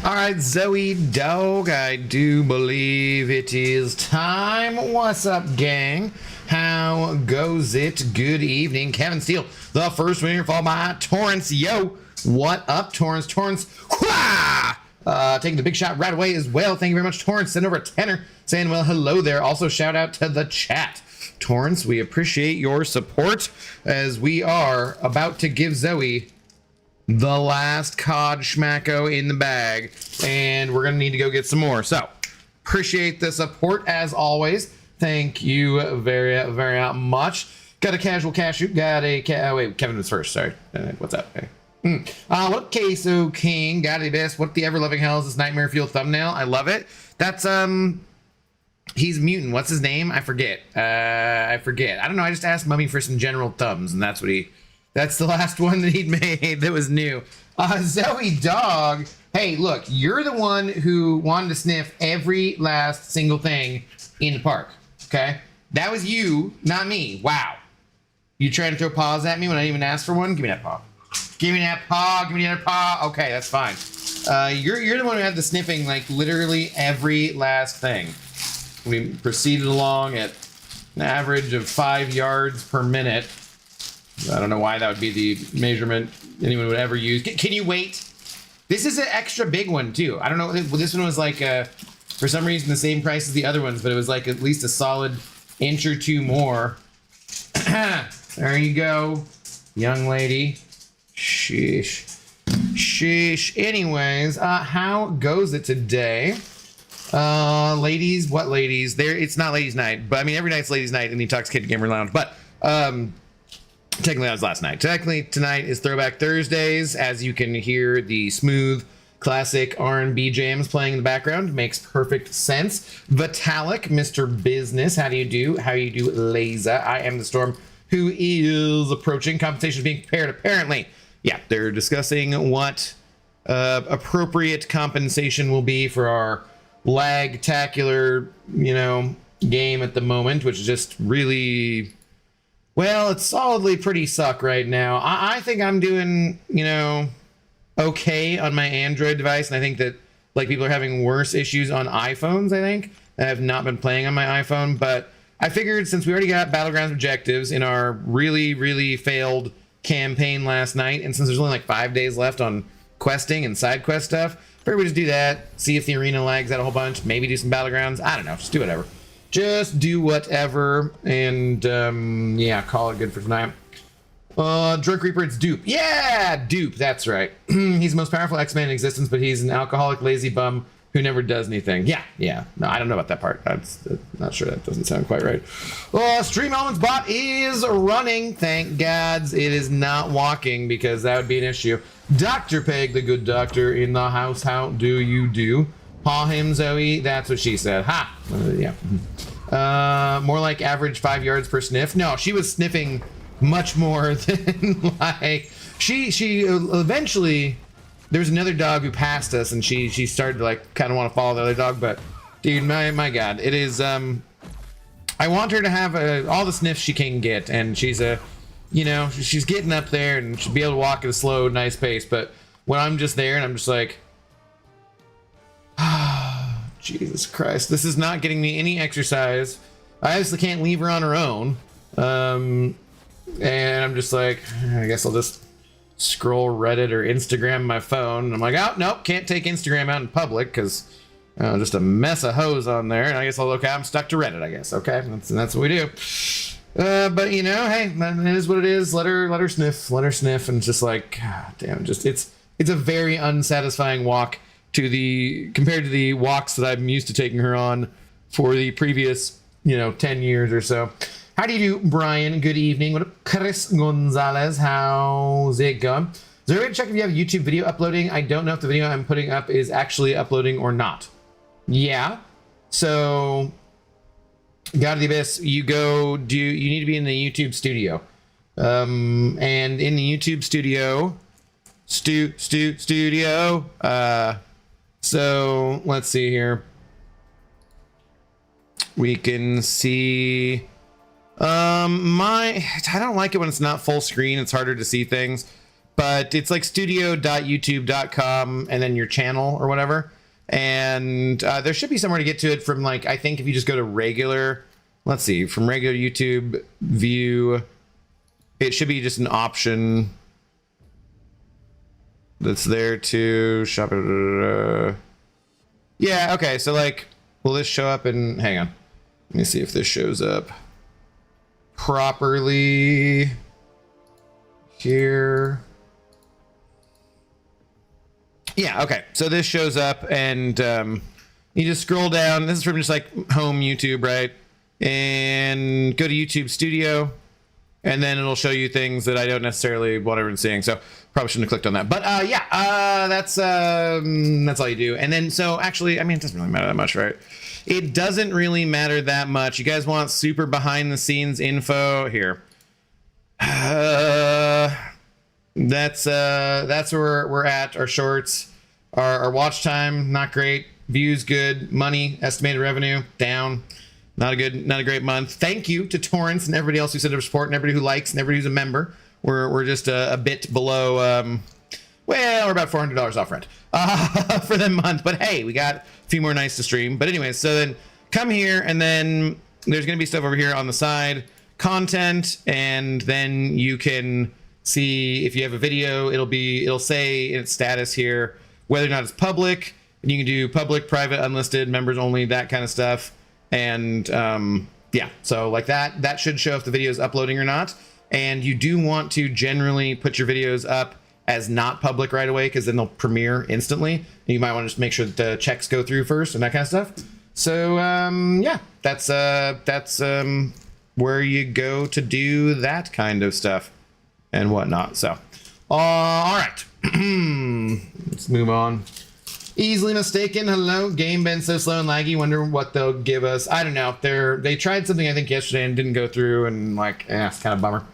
All right, Zoe Dog, I do believe it is time. What's up, gang? How goes it? Good evening. Kevin Steele, the first winner, followed by Torrance. Yo, what up, Torrance? Torrance, taking the big shot right away as well. Thank you very much, Torrance. Send over a tenner saying, well, hello there. Also, shout out to the chat. Torrance, we appreciate your support as we are about to give Zoe the last COD schmacko in the bag, and we're gonna need to go get some more. So appreciate the support as always. Thank you very, very much. Got a casual cash shoot. Got a oh wait, Kevin was first. Sorry. What's up? Hey. What queso king? Got the best. What the ever loving hell is this nightmare fuel thumbnail? I love it. That's he's mutant. What's his name? I forget. I don't know. I just asked Mummy for some general thumbs, and that's what he. That's the last one that he'd made that was new. Zoe Dog, hey, look, you're the one who wanted to sniff every last single thing in the park, okay? That was you, not me. Wow. You trying to throw paws at me when I didn't even asked for one? Give me that paw. Give me that paw. Give me that paw. Okay, that's fine. You're the one who had the sniffing, like, literally every last thing. We proceeded along at an average of 5 yards per minute. I don't know why that would be the measurement anyone would ever use. Can you wait? This is an extra big one too. I don't know. This one was like, for some reason, the same price as the other ones, but it was like at least a solid inch or two more. There you go, young lady. Sheesh. Sheesh. Anyways, how goes it today? Ladies, what ladies? It's not ladies' night, but I mean, every night's ladies' night in the Intoxicated Gamer Lounge, but, technically that was last night. Technically tonight is Throwback Thursdays. As you can hear the smooth classic R&B jams playing in the background. Makes perfect sense. Vitalik, Mr. Business, how do you do? How you do, Laza? I am the Storm, who is approaching. Compensation is being prepared, apparently. Yeah, they're discussing what appropriate compensation will be for our Lag-Tacular, game at the moment, which is just really... Well, it's solidly pretty suck right now. I think I'm doing, okay on my Android device, and I think that like people are having worse issues on iPhones, I think. I have not been playing on my iPhone, but I figured since we already got Battlegrounds objectives in our really, really failed campaign last night, and since there's only like 5 days left on questing and side quest stuff, figured we just do that, see if the arena lags out a whole bunch, maybe do some Battlegrounds. I don't know, just do whatever. Just do whatever, and yeah, call it good for tonight. Drunk Reaper, it's Dupe. Yeah, Dupe, that's right. He's the most powerful X-Man in existence, but he's an alcoholic, lazy bum who never does anything. Yeah. No, I don't know about that part. I'm not sure. That doesn't sound quite right. Stream Elements bot is running. Thank gods it is not walking, because that would be an issue. Dr. Peg, the good doctor in the house. How do you do? Paw him, Zoe. That's what she said. Ha! Yeah. More like average 5 yards per sniff. No, she was sniffing much more than like... She eventually... There's another dog who passed us, and she started to like kind of want to follow the other dog, but dude, my god, it is... I want her to have all the sniffs she can get, and she's she's getting up there, and she'll be able to walk at a slow, nice pace, but when I'm just there, and I'm just like... Jesus Christ, this is not getting me any exercise. I obviously can't leave her on her own. And I'm just like, I guess I'll just scroll Reddit or Instagram my phone. And I'm like, oh, nope, can't take Instagram out in public because just a mess of hoes on there. And I guess I'm stuck to Reddit, I guess. Okay, that's what we do. But hey, it is what it is. Let her sniff, and just like, God damn, it's a very unsatisfying walk compared to the walks that I'm used to taking her on for the previous, 10 years or so. How do you do, Brian? Good evening. What up, Chris Gonzalez? How's it going? Is there a way to check if you have a YouTube video uploading? I don't know if the video I'm putting up is actually uploading or not. Yeah. So, God of the Abyss, you need to be in the YouTube studio. And in the YouTube studio, so let's see here. We can see I don't like it when it's not full screen. It's harder to see things. but it's like studio.youtube.com and then your channel or whatever. And there should be somewhere to get to it from, like, I think if you just go to regular, let's see, from regular YouTube view, it should be just an option that's there to shop it. Yeah, okay, so like, will this show up in, hang on. Let me see if this shows up properly here. Yeah, okay. So this shows up and you just scroll down. This is from just like home YouTube, right? And go to YouTube Studio. And then it'll show you things that I don't necessarily want everyone seeing. So probably shouldn't have clicked on that. But that's all you do. And then, so actually, I mean, it doesn't really matter that much, right? It doesn't really matter that much. You guys want super behind the scenes info here. That's where we're at. Our shorts, our watch time, not great. Views, good. Money, estimated revenue, down. Not a great month. Thank you to Torrance and everybody else who sent up support and everybody who likes and everybody who's a member. We're just a bit below, well, we're about $400 off rent for the month. But hey, we got a few more nights to stream. But anyways, so then come here and then there's going to be stuff over here on the side, content, and then you can see if you have a video, it'll say in its status here whether or not it's public, and you can do public, private, unlisted, members only, that kind of stuff. And yeah, so like that should show if the video is uploading or not. And you do want to generally put your videos up as not public right away, because then they'll premiere instantly. And you might want to just make sure that the checks go through first and that kind of stuff. So yeah, that's where you go to do that kind of stuff and whatnot. So all right, let's move on. Easily mistaken. Hello. Game been so slow and laggy. Wonder what they'll give us. I don't know. They tried something I think yesterday and didn't go through, and like, it's kind of a bummer.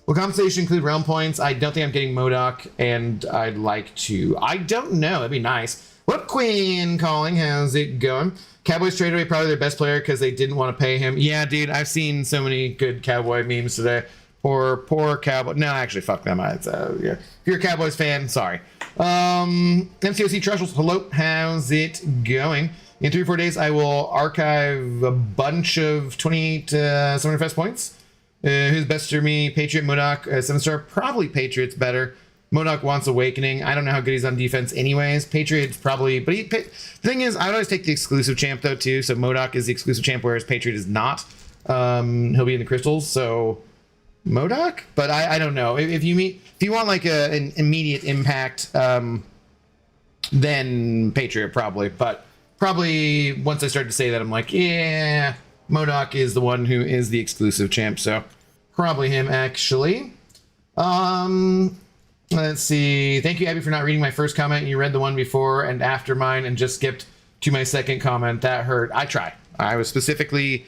Will compensation include realm points? I don't think I'm getting MODOK, and I'd like to. I don't know. That'd be nice. What Queen calling? How's it going? Cowboys traded away probably their best player because they didn't want to pay him. Yeah, dude. I've seen so many good Cowboy memes today. Poor Cowboy. No, actually, fuck them. Yeah. If you're a Cowboys fan, sorry. MCOC Trussels, hello, how's it going? In 3 or 4 days, I will archive a bunch of 28 Summoner Fest points. Who's best for me? Patriot, MODOK, 7-star? Probably Patriot's better. MODOK wants Awakening. I don't know how good he's on defense anyways. Patriot's probably, but the thing is, I would always take the exclusive champ though too. So MODOK is the exclusive champ, whereas Patriot is not. He'll be in the crystals, so MODOK? But I don't know. If you want like an immediate impact, then Patriot probably. But probably once I start to say that, I'm like, yeah, MODOK is the one who is the exclusive champ. So probably him actually. Let's see. Thank you, Abby, for not reading my first comment. You read the one before and after mine and just skipped to my second comment. That hurt. I try. I was specifically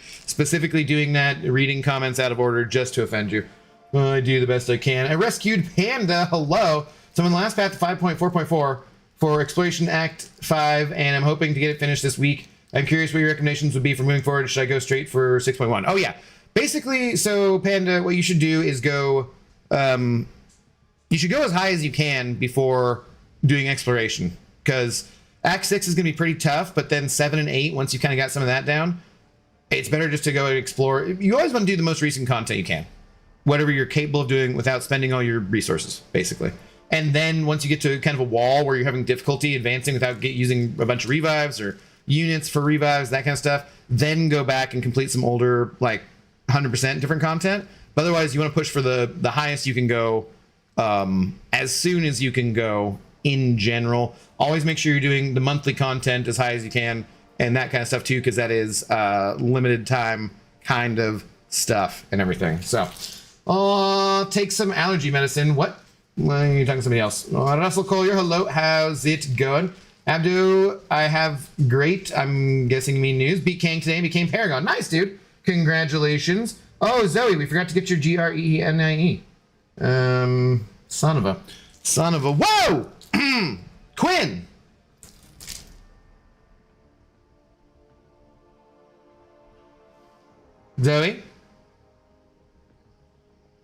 doing that, reading comments out of order just to offend you. Well, I do the best I can. I rescued Panda. Hello. So I'm in the last path to 5.4.4 for Exploration Act 5, and I'm hoping to get it finished this week. I'm curious what your recommendations would be for moving forward. Should I go straight for 6.1? Oh, yeah. Basically, so Panda, what you should do is go... you should go as high as you can before doing exploration, because Act 6 is going to be pretty tough, but then 7 and 8, once you kind of got some of that down, it's better just to go and explore. You always want to do the most recent content you can, whatever you're capable of doing without spending all your resources, basically. And then once you get to kind of a wall where you're having difficulty advancing without using a bunch of revives or units for revives, that kind of stuff, then go back and complete some older, like 100% different content. But otherwise, you want to push for the highest you can go as soon as you can go in general. Always make sure you're doing the monthly content as high as you can and that kind of stuff too, because that is limited time kind of stuff and everything. So take some allergy medicine. What? Well, you're talking to somebody else. Russell Collier, hello, how's it going? Abdu, I have great, I'm guessing you mean news. Beat Kang today and became Paragon. Nice, dude. Congratulations. Oh, Zoe, we forgot to get your GRENIE. Son of a, whoa! Quinn! Zoe?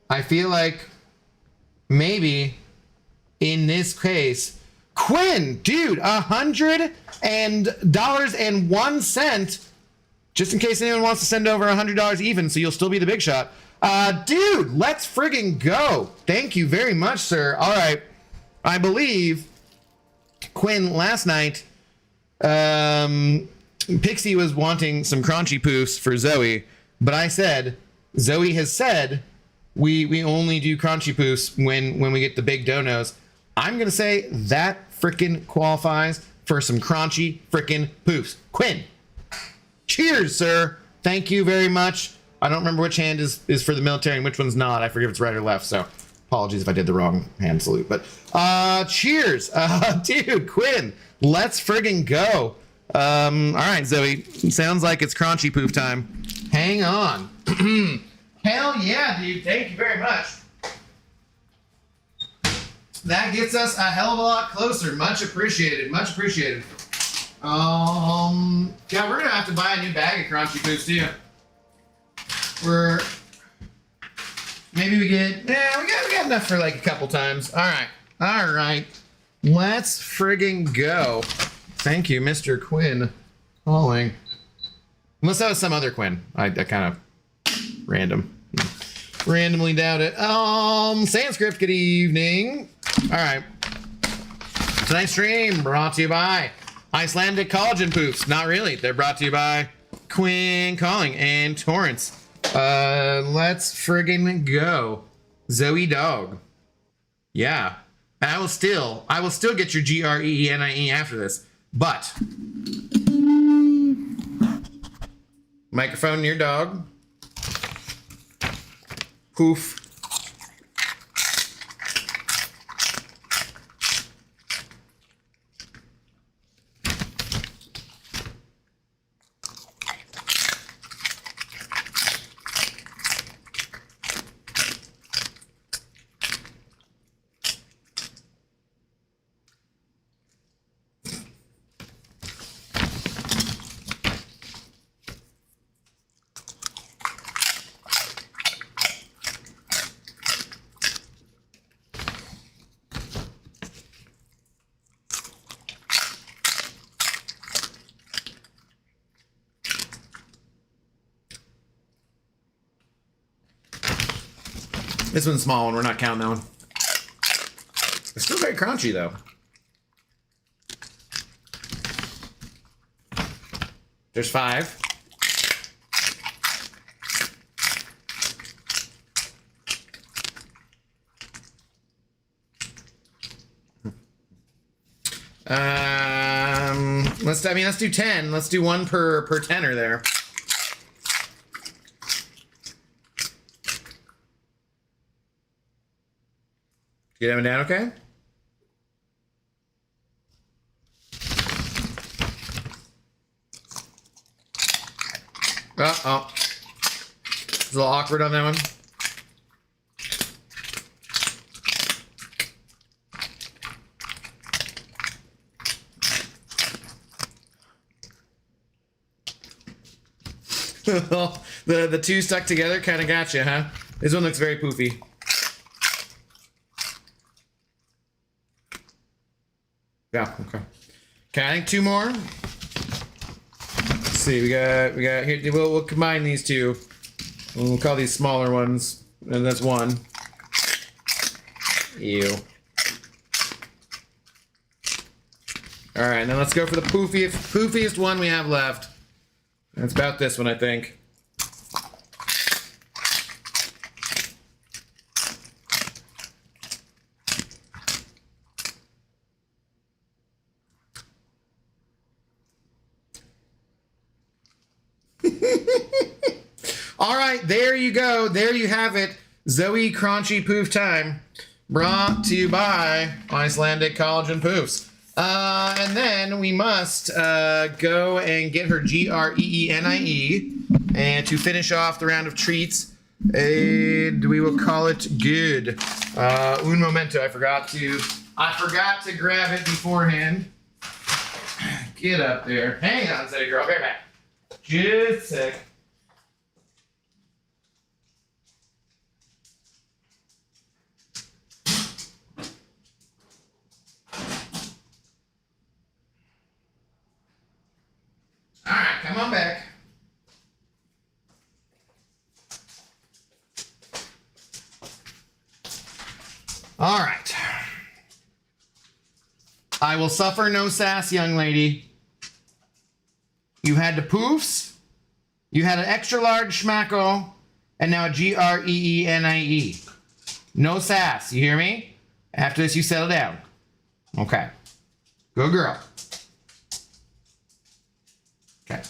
I feel like maybe in this case, Quinn, dude, $100.01. Just in case anyone wants to send over $100 even, so you'll still be the big shot. Dude, let's friggin' go. Thank you very much, sir. All right. I believe, Quinn, last night, Pixie was wanting some crunchy poofs for Zoe, but I said, Zoe has said, we only do crunchy poofs when we get the big donos. I'm going to say that frickin' qualifies for some crunchy frickin' poofs. Quinn, cheers, sir. Thank you very much. I don't remember which hand is for the military and which one's not. I forget if it's right or left, so apologies if I did the wrong hand salute. But cheers. Dude, Quinn, let's friggin' go. All right, Zoe. Sounds like it's crunchy poof time. Hang on. Hell yeah, dude. Thank you very much. That gets us a hell of a lot closer. Much appreciated. Much appreciated. Yeah, we're gonna have to buy a new bag of crunchy poofs too. Maybe we get, we got enough for like a couple times. All right. Let's friggin' go. Thank you, Mr. Quinn, calling. Unless that was some other Quinn. I kind of randomly doubt it. Sanskrit, good evening. All right. Tonight's stream brought to you by Icelandic Collagen Poofs. Not really. They're brought to you by Quinn Calling and Torrance. Let's friggin' go. Zoe Dog. Yeah. And I will still get your GREENIE after this. But microphone near dog. Poof. This one's small one. We're not counting that one. It's still very crunchy, though. There's 5. Let's do 10. Let's do one per tenner there. Get that one down, okay? Oh. It's a little awkward on that one. the two stuck together kind of got you, huh? This one looks very poofy. Yeah, okay. Okay, I think 2 more. Let's see, we got here. We'll combine these 2. We'll call these smaller ones, and that's 1. Ew. All right, now let's go for the poofiest one we have left. It's about this one, I think. All right, there you go. There you have it. Zoe Crunchy Poof time. Brought to you by Icelandic Collagen Poofs. And then we must go and get her GREENIE. And to finish off the round of treats, and we will call it good. Un momento, I forgot to grab it beforehand. Get up there. Hang on a second, girl. Be right back. Just a sec. All right. I will suffer no sass, young lady. You had the poofs, you had an extra large schmacko, and now a GREENIE. No sass, you hear me? After this, you settle down. Okay. Good girl. Okay.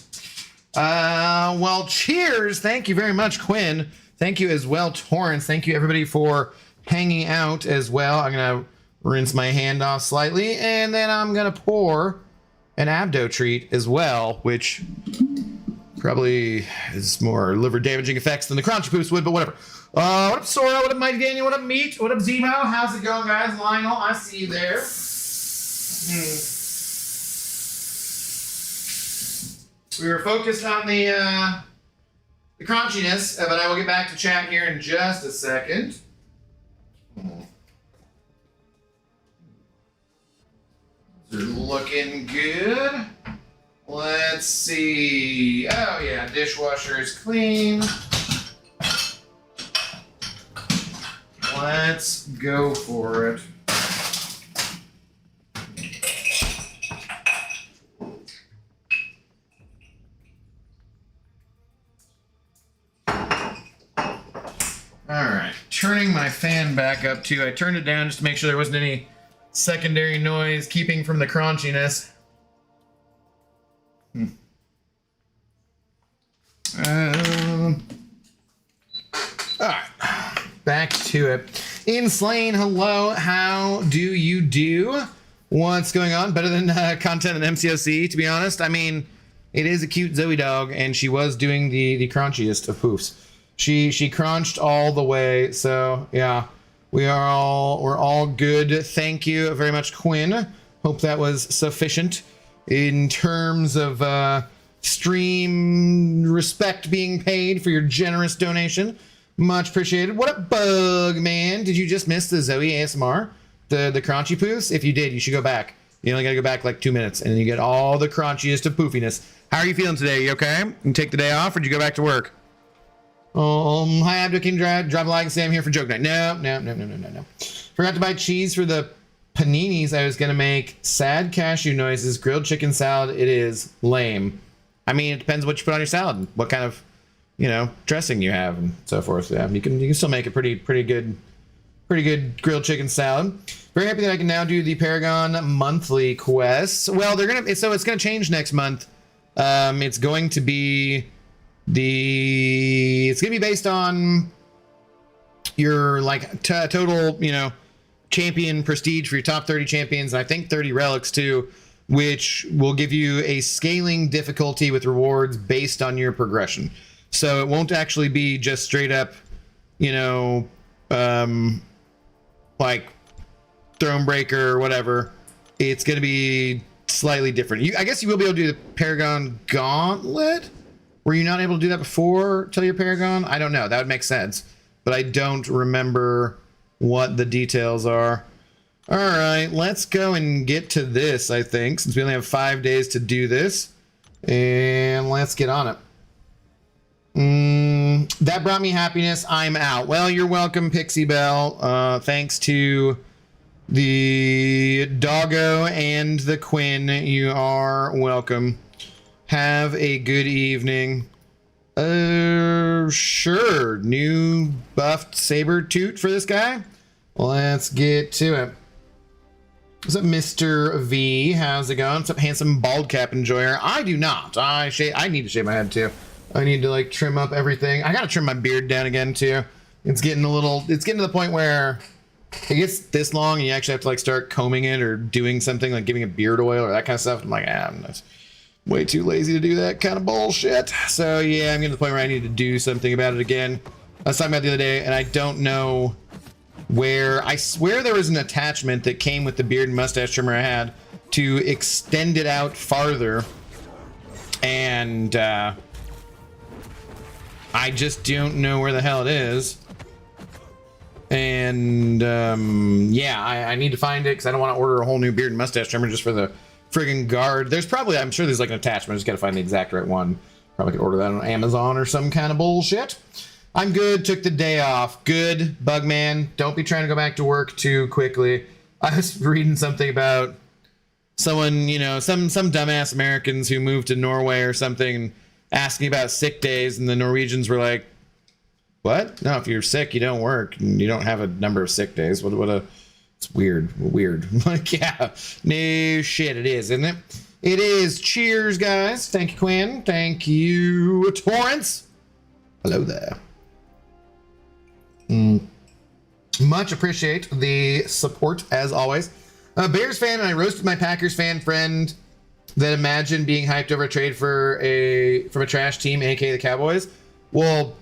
Well, cheers. Thank you very much, Quinn. Thank you as well, Torrance. Thank you, everybody, for hanging out as well. I'm going to rinse my hand off slightly, and then I'm going to pour an abdo treat as well, which probably is more liver damaging effects than the crunchy poops would, but whatever. What up, Sora? What up, Mighty Daniel? What up, Meat? What up, Zemo? How's it going, guys? Lionel, I see you there. We were focused on the crunchiness, but I will get back to chat here in just a second. They're looking good. Let's see. Oh, yeah, dishwasher is clean. Let's go for it. Alright, turning my fan back up too. I turned it down just to make sure there wasn't any secondary noise keeping from the crunchiness. Alright, back to it. Inslane, hello, how do you do? What's going on? Better than content in MCOC, to be honest. I mean, it is a cute Zoe dog, and she was doing the crunchiest of poofs. She crunched all the way, so yeah, we're all good. Thank you very much, Quinn. Hope that was sufficient in terms of stream respect being paid for your generous donation. Much appreciated. What up, Bug Man? Did you just miss the Zoe ASMR? The crunchy poofs? If you did, you should go back. You only gotta go back like 2 minutes, and then you get all the crunchiest of poofiness. How are you feeling today? You okay? You take the day off, or did you go back to work? Hi, Abdo King Drop a like and say I'm here for joke night. No. Forgot to buy cheese for the paninis. I was gonna make sad cashew noises, grilled chicken salad. It is lame. I mean, it depends what you put on your salad and what kind of, dressing you have and so forth. Yeah, you can still make a pretty good grilled chicken salad. Very happy that I can now do the Paragon monthly quests. Well, it's gonna change next month. It's going to be based on your total, champion prestige for your top 30 champions, and I think 30 relics too, which will give you a scaling difficulty with rewards based on your progression. So it won't actually be just straight up, like Thronebreaker or whatever. It's going to be slightly different. I guess you will be able to do the Paragon Gauntlet. Were you not able to do that before till your Paragon? I don't know. That would make sense. But I don't remember what the details are. All right, let's go and get to this, I think, since we only have 5 days to do this. And let's get on it. That brought me happiness. I'm out. Well, you're welcome, Pixie Bell. Thanks to the doggo and the Quinn. You are welcome. Have a good evening. Sure. New buffed saber toot for this guy. Let's get to it. What's up, Mr. V? How's it going? What's up, handsome bald cap enjoyer? I do not. I need to shave my head too. I need to trim up everything. I gotta trim my beard down again too. It's getting to the point where it gets this long and you actually have to start combing it or doing something like giving it beard oil or that kind of stuff. I'm like, I'm way too lazy to do that kind of bullshit. So yeah, I'm getting to the point where I need to do something about it again. I was talking about it the other day, and I don't know where. I swear there was an attachment that came with the beard and mustache trimmer I had to extend it out farther, and I just don't know where the hell it is. And yeah, I need to find it because I don't want to order a whole new beard and mustache trimmer just for the friggin' guard. I'm sure there's an attachment. I just gotta find the exact right one. Probably could order that on Amazon or some kind of bullshit. I'm good. Took the day off. Good, Bugman. Don't be trying to go back to work too quickly. I was reading something about someone, you know, some dumbass Americans who moved to Norway or something and asking about sick days, and the Norwegians were like, what? No, if you're sick, you don't work, and you don't have a number of sick days. It's weird. Like, yeah, no shit, it is, isn't it? It is. Cheers, guys. Thank you, Quinn. Thank you, Torrance. Hello there. Much appreciate the support, as always. Bears fan, and I roasted my Packers fan friend that imagined being hyped over a trade from a trash team, aka the Cowboys. Well,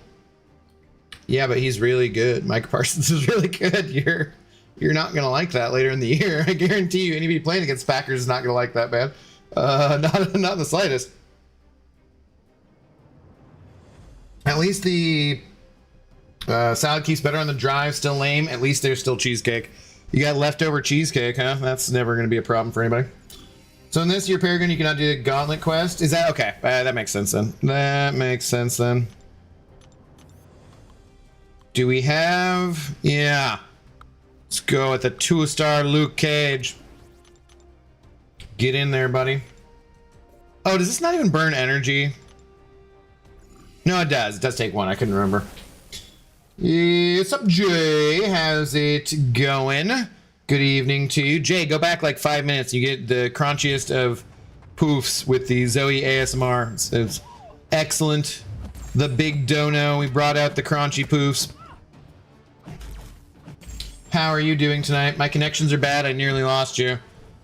yeah, but he's really good. Micah Parsons is really good. You're not gonna like that later in the year. I guarantee you, anybody playing against Packers is not gonna like that, man. Not in the slightest. At least the salad keeps better on the drive. Still lame. At least there's still cheesecake. You got leftover cheesecake, huh? That's never going to be a problem for anybody. So in this year, Peregrine, you cannot do the gauntlet quest. Is that okay? That makes sense then. That makes sense then. Do we have... Yeah. Let's go with the 2-star Luke Cage. Get in there, buddy. Oh, does this not even burn energy? No, it does. It does take one. I couldn't remember. What's up, Jay? How's it going? Good evening to you. Jay, go back like 5 minutes. You get the crunchiest of poofs with the Zoe ASMR. It's excellent. The big dono. We brought out the crunchy poofs. How are you doing tonight? My connections are bad. I nearly lost you.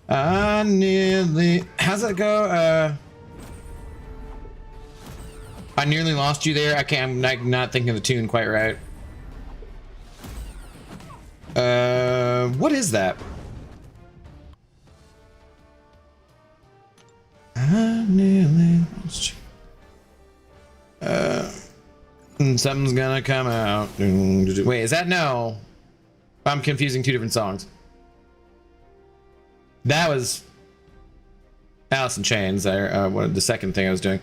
How's that go? I nearly lost you there. I'm not thinking of the tune quite right. What is that? I nearly lost you. Something's gonna come out. Wait, is that no? I'm confusing two different songs. That was Alice in Chains. What the second thing I was doing.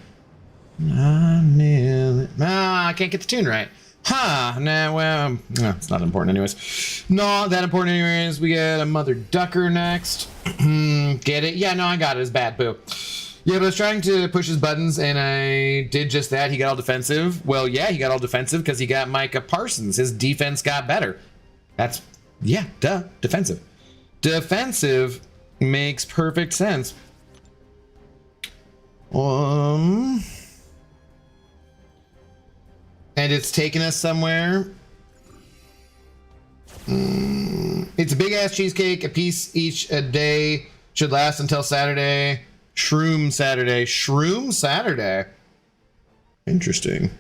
I can't get the tune right. Huh, nah, well, no, it's not important anyways. Not that important anyways. We get a Mother Ducker next. Get it? Yeah, no, I got it. It's bad, poo. Yeah, but I was trying to push his buttons, and I did just that. He got all defensive. Well, yeah, he got all defensive because he got Micah Parsons. His defense got better. That's, yeah, duh, defensive. Defensive makes perfect sense. And it's taken us somewhere. It's a big ass cheesecake, a piece each a day. Should last until Saturday. Shroom Saturday. Shroom Saturday. Interesting.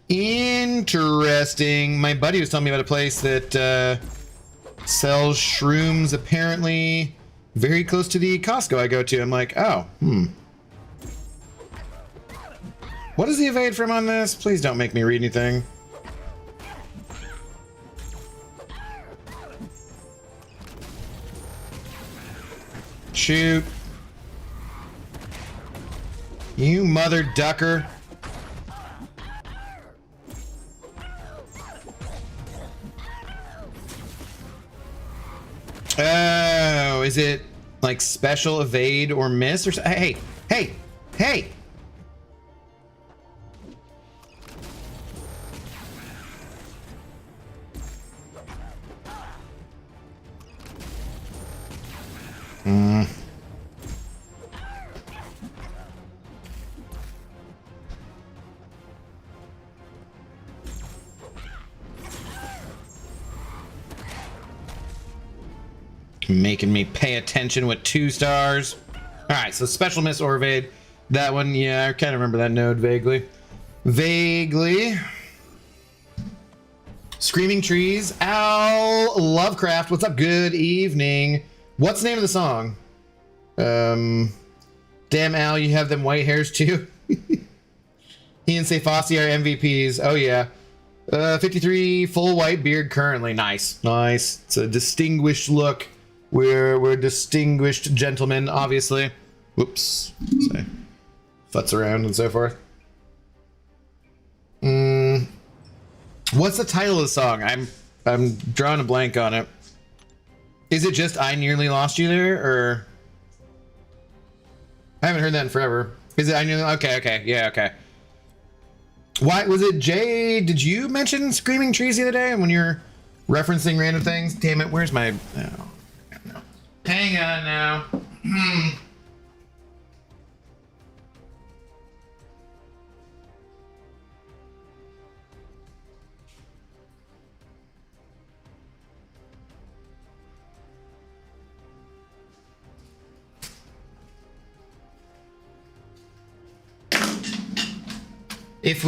Interesting. My buddy was telling me about a place that sells shrooms apparently very close to the Costco I go to. I'm like, oh, What is the evade from on this? Please don't make me read anything. Shoot. You mother ducker. Oh, is it like special evade or miss or hey, hey, hey. Making me pay attention with 2 stars. Alright, so special miss or evade. That one, yeah, I kind of remember that node vaguely. Vaguely. Screaming Trees. Al Lovecraft, what's up? Good evening. What's the name of the song? Damn, Al, you have them white hairs too. He and Say Fosse are MVPs. Oh, yeah. 53 full white beard currently. Nice. Nice. It's a distinguished look. We're distinguished gentlemen, obviously. Whoops. Say, futz around and so forth. What's the title of the song? I'm drawing a blank on it. Is it just I Nearly Lost You There, or I haven't heard that in forever. Is it I Nearly? Okay, yeah, okay. Why was it Jay? Did you mention Screaming Trees the other day when you're referencing random things? Damn it, where's my? Oh, no. Hang on now. If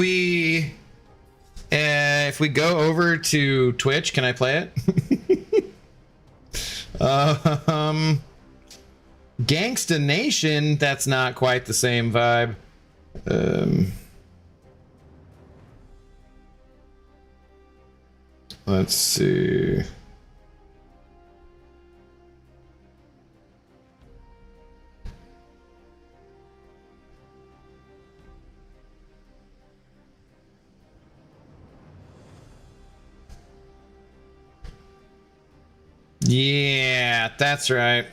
we go over to Twitch, can I play it? Gangsta Nation, that's not quite the same vibe. Let's see. Yeah, that's right.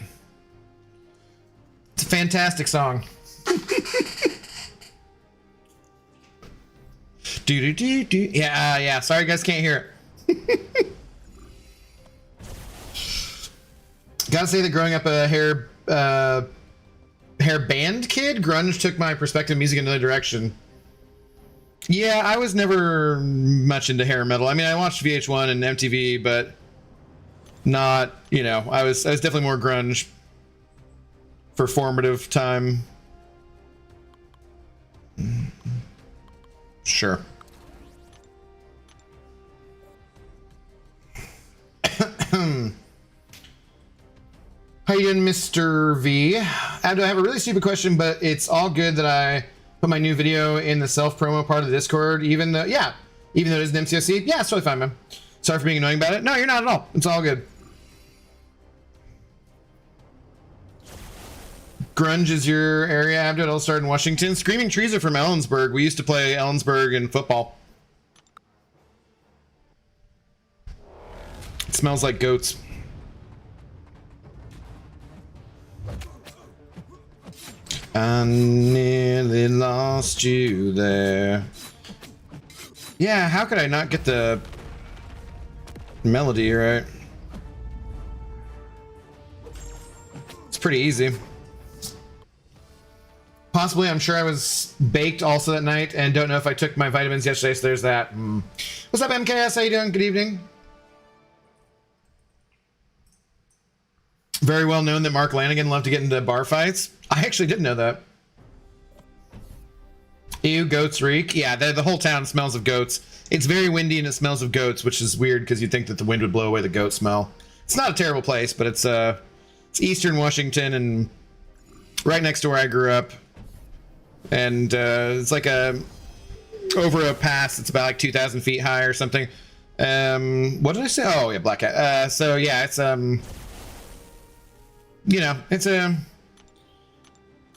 It's a fantastic song. Do. Yeah. Sorry, you guys can't hear it. Gotta say that growing up a hair band kid, grunge took my perspective of music in another direction. Yeah, I was never much into hair metal. I mean, I watched VH1 and MTV, but not, you know, I was definitely more grunge for formative time. Sure. How you doing, Mr. V? I have a really stupid question, but it's all good that I put my new video in the self-promo part of the Discord, even though it is an MCOC. Yeah, it's totally fine, man. Sorry for being annoying about it. No, you're not at all. It's all good. Grunge is your area. Abdul all started in Washington. Screaming Trees are from Ellensburg. We used to play Ellensburg in football. It smells like goats. I nearly lost you there. Yeah, how could I not get the melody right? It's pretty easy. Possibly, I'm sure I was baked also that night and don't know if I took my vitamins yesterday, so there's that. What's up, MKS? How you doing? Good evening. Very well known that Mark Lanigan loved to get into bar fights. I actually didn't know that. Ew, goats reek. Yeah, the whole town smells of goats. It's very windy and it smells of goats, which is weird because you'd think that the wind would blow away the goat smell. It's not a terrible place, but it's Eastern Washington and right next to where I grew up. And it's like over a pass. It's about like 2,000 feet high or something. What did I say? Oh yeah, Black Cat. So yeah, it's you know, it's a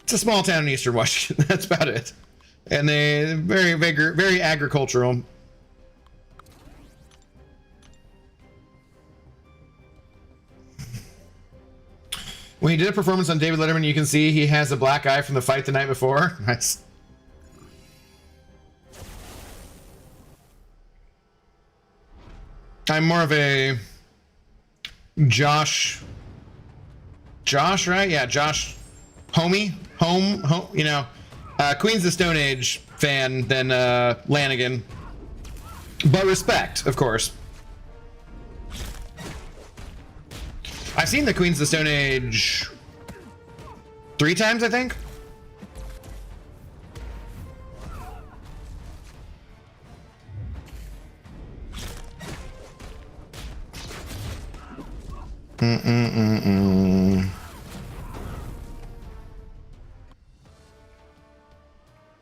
small town in Eastern Washington. That's about it. And they very agricultural. When he did a performance on David Letterman, you can see he has a black eye from the fight the night before. Nice. I'm more of a Josh, right? Yeah, Josh home, you know, Queens of the Stone Age fan than Lanigan. But respect, of course. I've seen the Queens of the Stone Age 3 times, I think.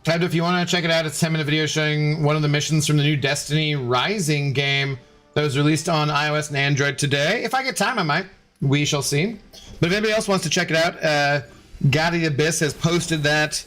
Tab, if you want to check it out, it's a 10-minute video showing one of the missions from the new Destiny Rising game that was released on iOS and Android today. If I get time, I might. We shall see. But if anybody else wants to check it out, Gotti Abyss has posted that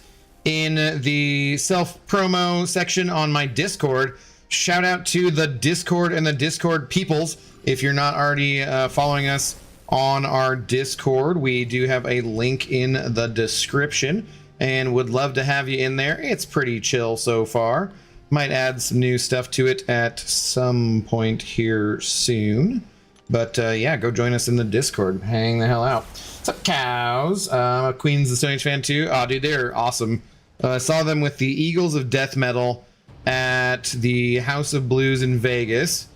in the self-promo section on my Discord. Shout out to the Discord and the Discord peoples. If you're not already following us on our Discord, we do have a link in the description and would love to have you in there. It's pretty chill so far. Might add some new stuff to it at some point here soon. But yeah, go join us in the Discord. Hang the hell out. What's up, cows? Queen's the Stone Age fan too. Oh, dude, they're awesome. I saw them with the Eagles of Death Metal at the House of Blues in Vegas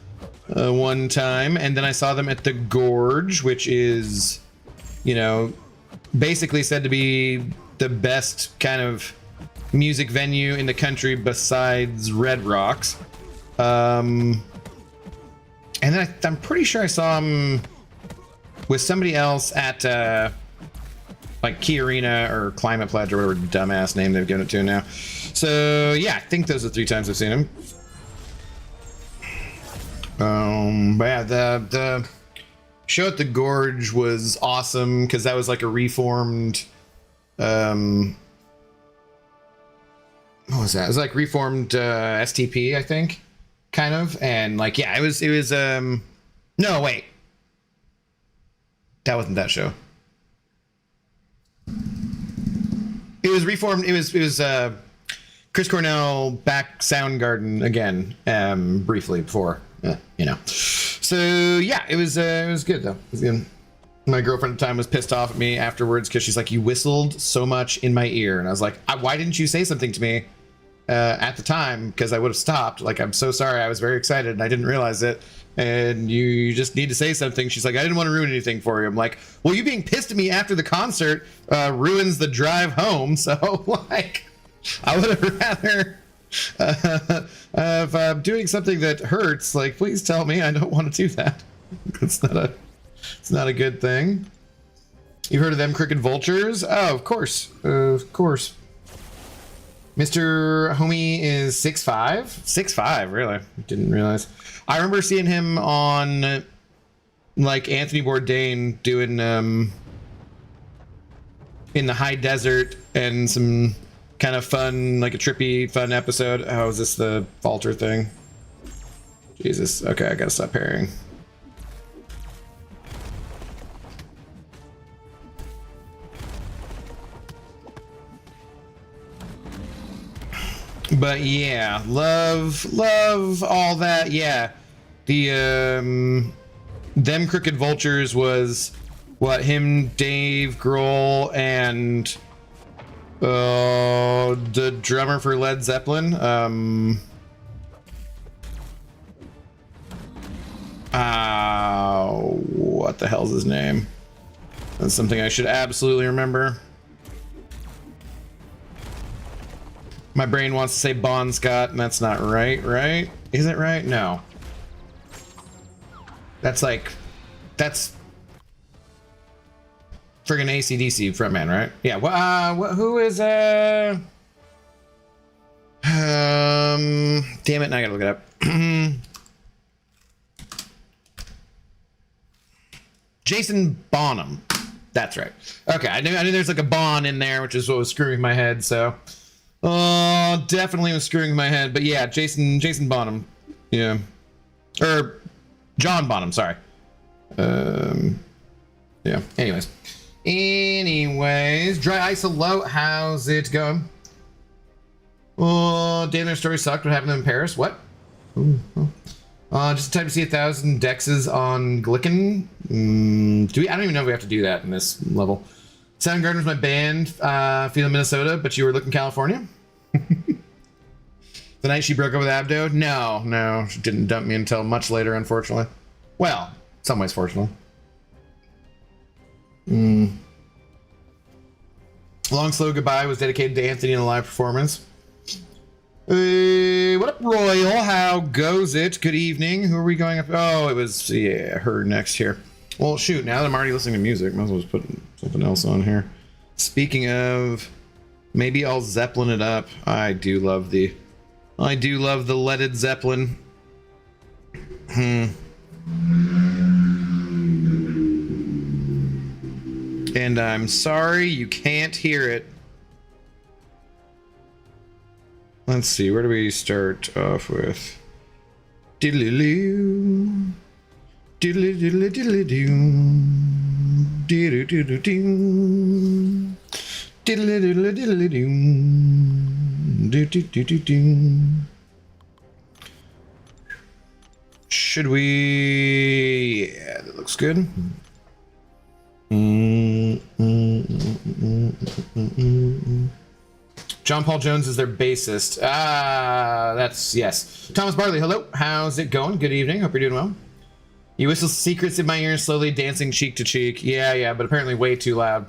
one time, and then I saw them at the Gorge, which is, you know, basically said to be the best kind of music venue in the country besides Red Rocks. And then I'm pretty sure I saw them with somebody else at like Key Arena or Climate Pledge or whatever dumbass name they've given it to now. So yeah, I think those are 3 times I've seen him. But yeah, the show at the Gorge was awesome because that was like a reformed. What was that? It was like reformed STP, I think, kind of, and like yeah, it was. No, wait, that wasn't that show. It was reformed. It was Chris Cornell back Soundgarden again, briefly before, you know. So yeah, it was good though. It was good. My girlfriend at the time was pissed off at me afterwards because she's like, "You whistled so much in my ear," and I was like, "Why didn't you say something to me at the time? Because I would have stopped. Like, I'm so sorry. I was very excited and I didn't realize it. And you just need to say something." She's like, "I didn't want to ruin anything for you." I'm like, "Well, you being pissed at me after the concert ruins the drive home." So like, I would have rather if I'm doing something that hurts, like, please tell me. I don't want to do that. It's not a good thing. You've heard of them crooked vultures? Oh, of course. Of course. Mr. Homie is 6'5". 6'5", really? Didn't realize. I remember seeing him on like Anthony Bourdain doing in the high desert and some kind of fun, like a trippy fun episode. Oh, is this the Falter thing? Jesus. Okay, I gotta stop parrying. But yeah, love all that. Yeah, the them crooked vultures was what him, Dave Grohl, and the drummer for Led Zeppelin. What the hell's his name? That's something I should absolutely remember. My brain wants to say Bon Scott, and that's not right, right? Is it right? No. That's like, that's friggin' AC/DC frontman, right? Yeah. Who is damn it! Now I gotta look it up. Jason Bonham. That's right. Okay, I knew there's like a Bon in there, which is what was screwing my head. So. Oh, definitely was screwing my head, but yeah, Jason Bonham, yeah, or John Bonham, sorry. Yeah. Anyways, Dry Ice Hello, how's it going? Oh, damn, their story sucked. What happened to them in Paris? What? Just time to see 1,000 dexes on Glicken. I don't even know if we have to do that in this level. Soundgarden was my band, feeling Minnesota, but you were looking California? The night she broke up with Abdo? No, she didn't dump me until much later, unfortunately. Well, some ways, fortunately. Long Slow Goodbye was dedicated to Anthony in a live performance. What up, Royal? How goes it? Good evening. Who are we going up? Oh, it was, yeah, her next here. Well, shoot, now that I'm already listening to music, might as well just put something else on here. Speaking of, maybe I'll Zeppelin it up. I do love the leaded Zeppelin. And I'm sorry you can't hear it. Let's see, where do we start off with? Diddle-doo. Diddle-diddle-diddle-doo. Diddle-diddle-doo. Diddle-diddle-diddle-doo. Do-do-do-do-do. Should we? Yeah, that looks good. John Paul Jones is their bassist. Ah, that's yes. Thomas Barley, hello. How's it going? Good evening. Hope you're doing well. You whistle secrets in my ears, slowly dancing cheek to cheek. Yeah, but apparently way too loud.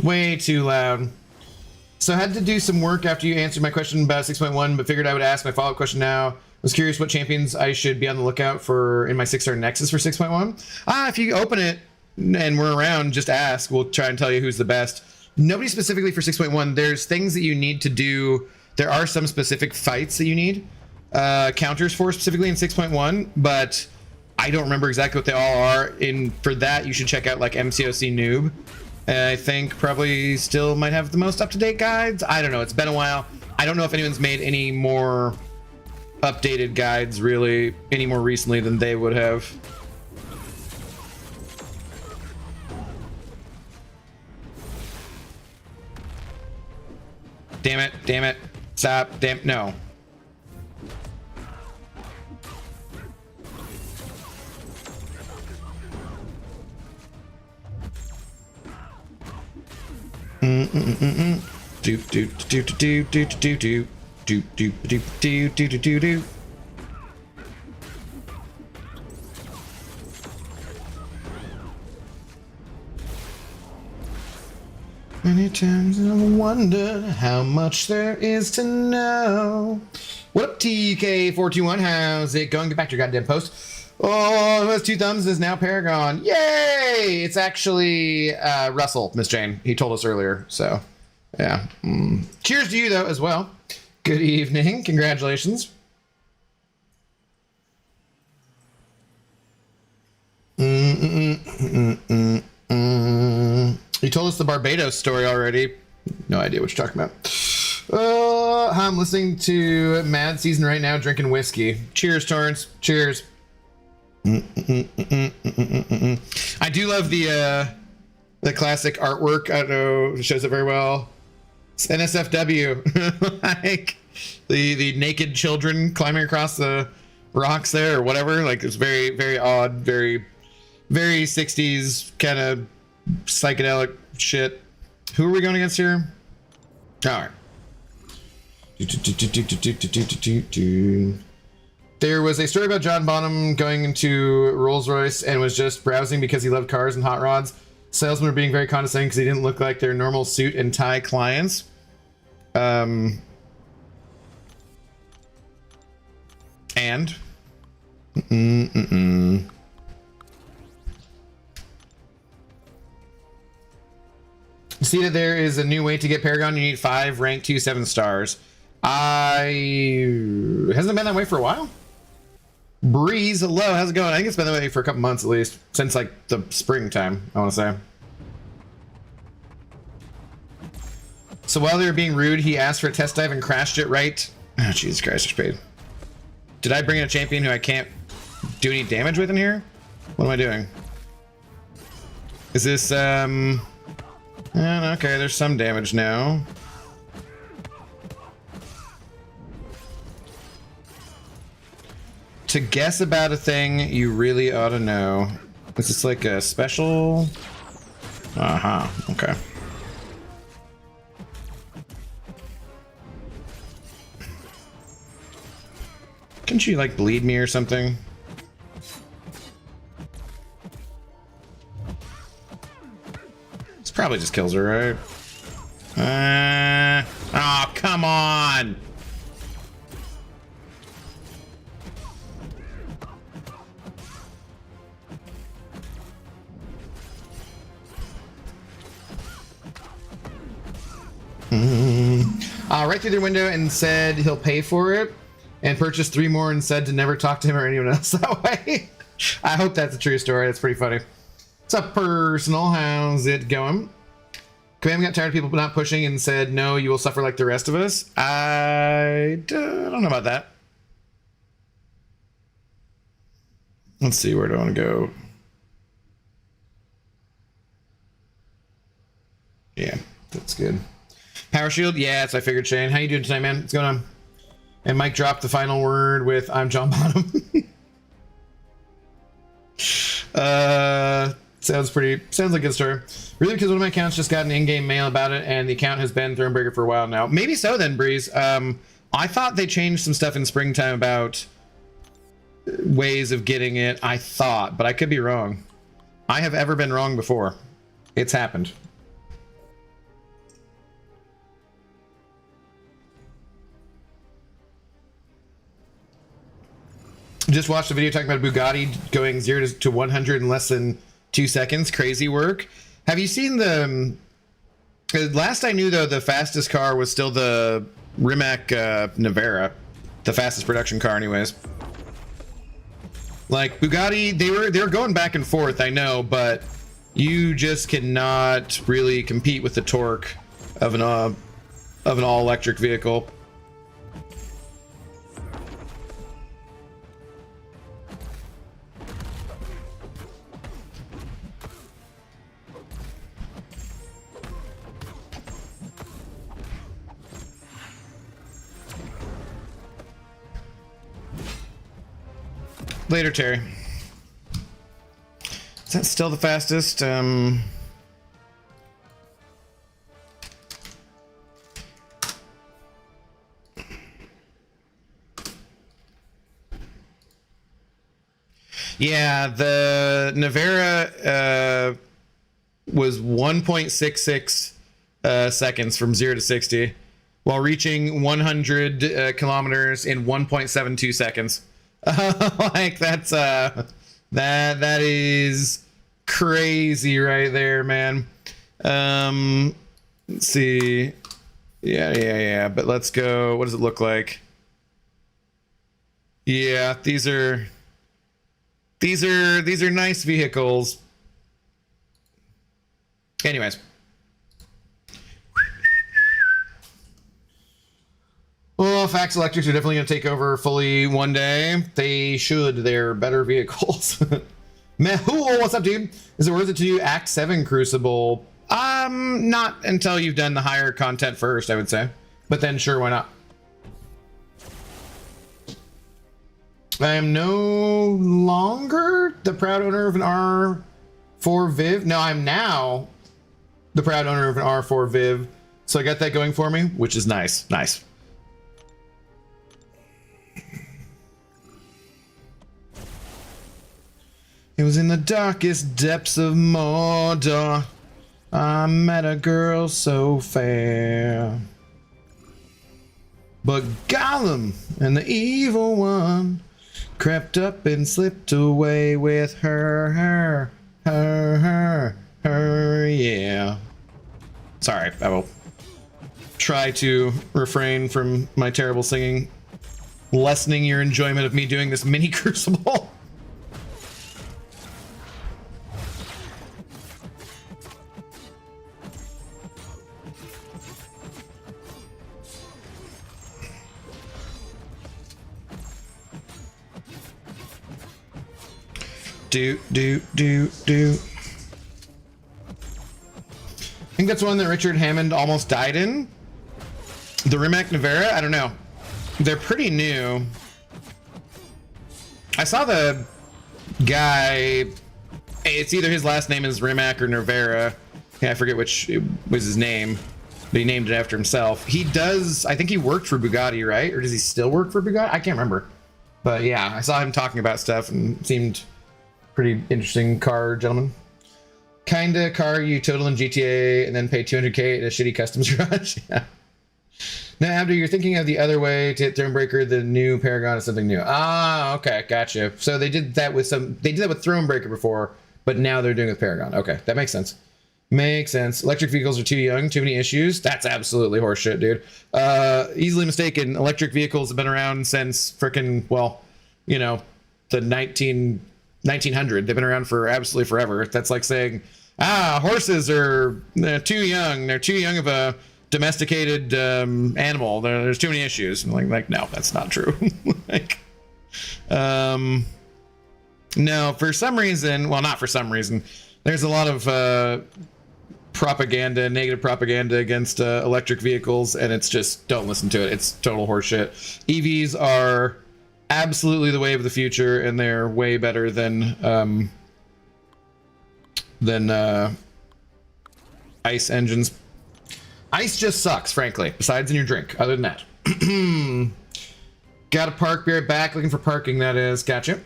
Way too loud. So I had to do some work after you answered my question about 6.1, but figured I would ask my follow-up question now. Was curious what champions I should be on the lookout for in my 6-star Nexus for 6.1. If you open it and we're around, just ask. We'll try and tell you who's the best. Nobody specifically for 6.1. There's things that you need to do. There are some specific fights that you need counters for specifically in 6.1, but I don't remember exactly what they all are. For that, you should check out like MCOC Noob. I think probably still might have the most up-to-date guides. I don't know. It's been a while. I don't know if anyone's made any more updated guides really any more recently than they would have. Damn it. Stop. No. Do. Many times I've wondered how much there is to know. What up, TK421? How's it going? Get back to your goddamn post. Oh, who has 2 thumbs is now Paragon. Yay! It's actually Russell, Miss Jane. He told us earlier, so yeah. Cheers to you, though, as well. Good evening. Congratulations. You told us the Barbados story already. No idea what you're talking about. I'm listening to Mad Season right now, drinking whiskey. Cheers, Torrance. Cheers. I do love the classic artwork. I don't know if it shows it very well. It's NSFW. Like the naked children climbing across the rocks there or whatever. Like it's very, very odd, very, very 60s kind of psychedelic shit. Who are we going against here? All right. There was a story about John Bonham going into Rolls-Royce and was just browsing because he loved cars and hot rods. Salesmen were being very condescending because he didn't look like their normal suit and tie clients. And see that there is a new way to get Paragon. You need 5 rank 2 7 stars. Hasn't it been that way for a while? Breeze, hello, how's it going? I think it's been that way for a couple months at least, since like the springtime, I want to say. So while they were being rude, he asked for a test dive and crashed it right. Oh, Jesus Christ, Spade. Did I bring in a champion who I can't do any damage with in here? What am I doing? Is this, okay, there's some damage now. To guess about a thing, you really ought to know. Is this like a special? Okay. Can't you like bleed me or something? This probably just kills her, right? Oh, come on! Right through their window and said he'll pay for it and purchased 3 more and said to never talk to him or anyone else that way. I hope that's a true story. That's pretty funny. What's up, personal? How's it going? Command got tired of people not pushing and said, no, you will suffer like the rest of us. I don't know about that. Let's see, where do I want to go? Yeah, that's good. Power Shield, yeah, that's what I figured, Shane. How you doing tonight, man? What's going on? And Mike dropped the final word with "I'm John Bottom." Sounds like a good story. Really, because one of my accounts just got an in-game mail about it, and the account has been Thronebreaker for a while now. Maybe so then, Breeze. I thought they changed some stuff in springtime about ways of getting it. I thought, but I could be wrong. I have ever been wrong before. It's happened. Just watched a video talking about Bugatti going 0 to 100 in less than 2 seconds. Crazy work. Have you seen the... last I knew, though, the fastest car was still the Rimac Nevera. The fastest production car, anyways. Like, Bugatti, they were going back and forth, I know, but you just cannot really compete with the torque of an all-electric vehicle. Later, Terry. Is that still the fastest? Yeah, the Nevera was 1.66 seconds from 0 to 60, while reaching 100 kilometers in 1.72 seconds. Like that's that is crazy right there, man. Let's see. Yeah. But let's go. What does it look like? Yeah, these are nice vehicles. Anyways. Well, Fax Electrics are definitely going to take over fully one day. They should. They're better vehicles. Mehul, what's up, dude? Is it worth it to do Act 7 Crucible? Not until you've done the higher content first, I would say. But then, sure, why not? I am no longer the proud owner of an R4 Viv. No, I'm now the proud owner of an R4 Viv. So I got that going for me, which is nice. Nice. It was in the darkest depths of Mordor. I met a girl so fair. But Gollum and the evil one crept up and slipped away with her, yeah. Sorry, I will try to refrain from my terrible singing, lessening your enjoyment of me doing this mini Crucible. Do. I think that's one that Richard Hammond almost died in. The Rimac Nevera? I don't know. They're pretty new. I saw the guy. It's either his last name is Rimac or Nevera. Yeah, I forget which was his name, but he named it after himself. He does. I think he worked for Bugatti, right? Or does he still work for Bugatti? I can't remember. But yeah, I saw him talking about stuff and seemed pretty interesting car, gentlemen. Kinda car you total in GTA and then pay 200k at a shitty customs garage. Yeah. Now, Abdu, you're thinking of the other way to hit Thronebreaker. The new Paragon is something new. Ah, okay, gotcha. So they did that with Thronebreaker before, but now they're doing it with Paragon. Okay, that makes sense. Makes sense. Electric vehicles are too young, too many issues. That's absolutely horseshit, dude. Easily mistaken. Electric vehicles have been around since frickin', well, you know, the 1900. They've been around for absolutely forever. That's like saying, horses are too young. They're too young of a domesticated animal. There's too many issues. I'm like, no, that's not true. Like, No, for some reason, well, not for some reason, there's a lot of propaganda, negative propaganda against electric vehicles, and it's just, don't listen to it. It's total horseshit. EVs are absolutely the wave of the future, and they're way better than ICE engines. ICE just sucks, frankly, besides in your drink. Other than that. Gotta park, be right back. Looking for parking, that is. Gotcha.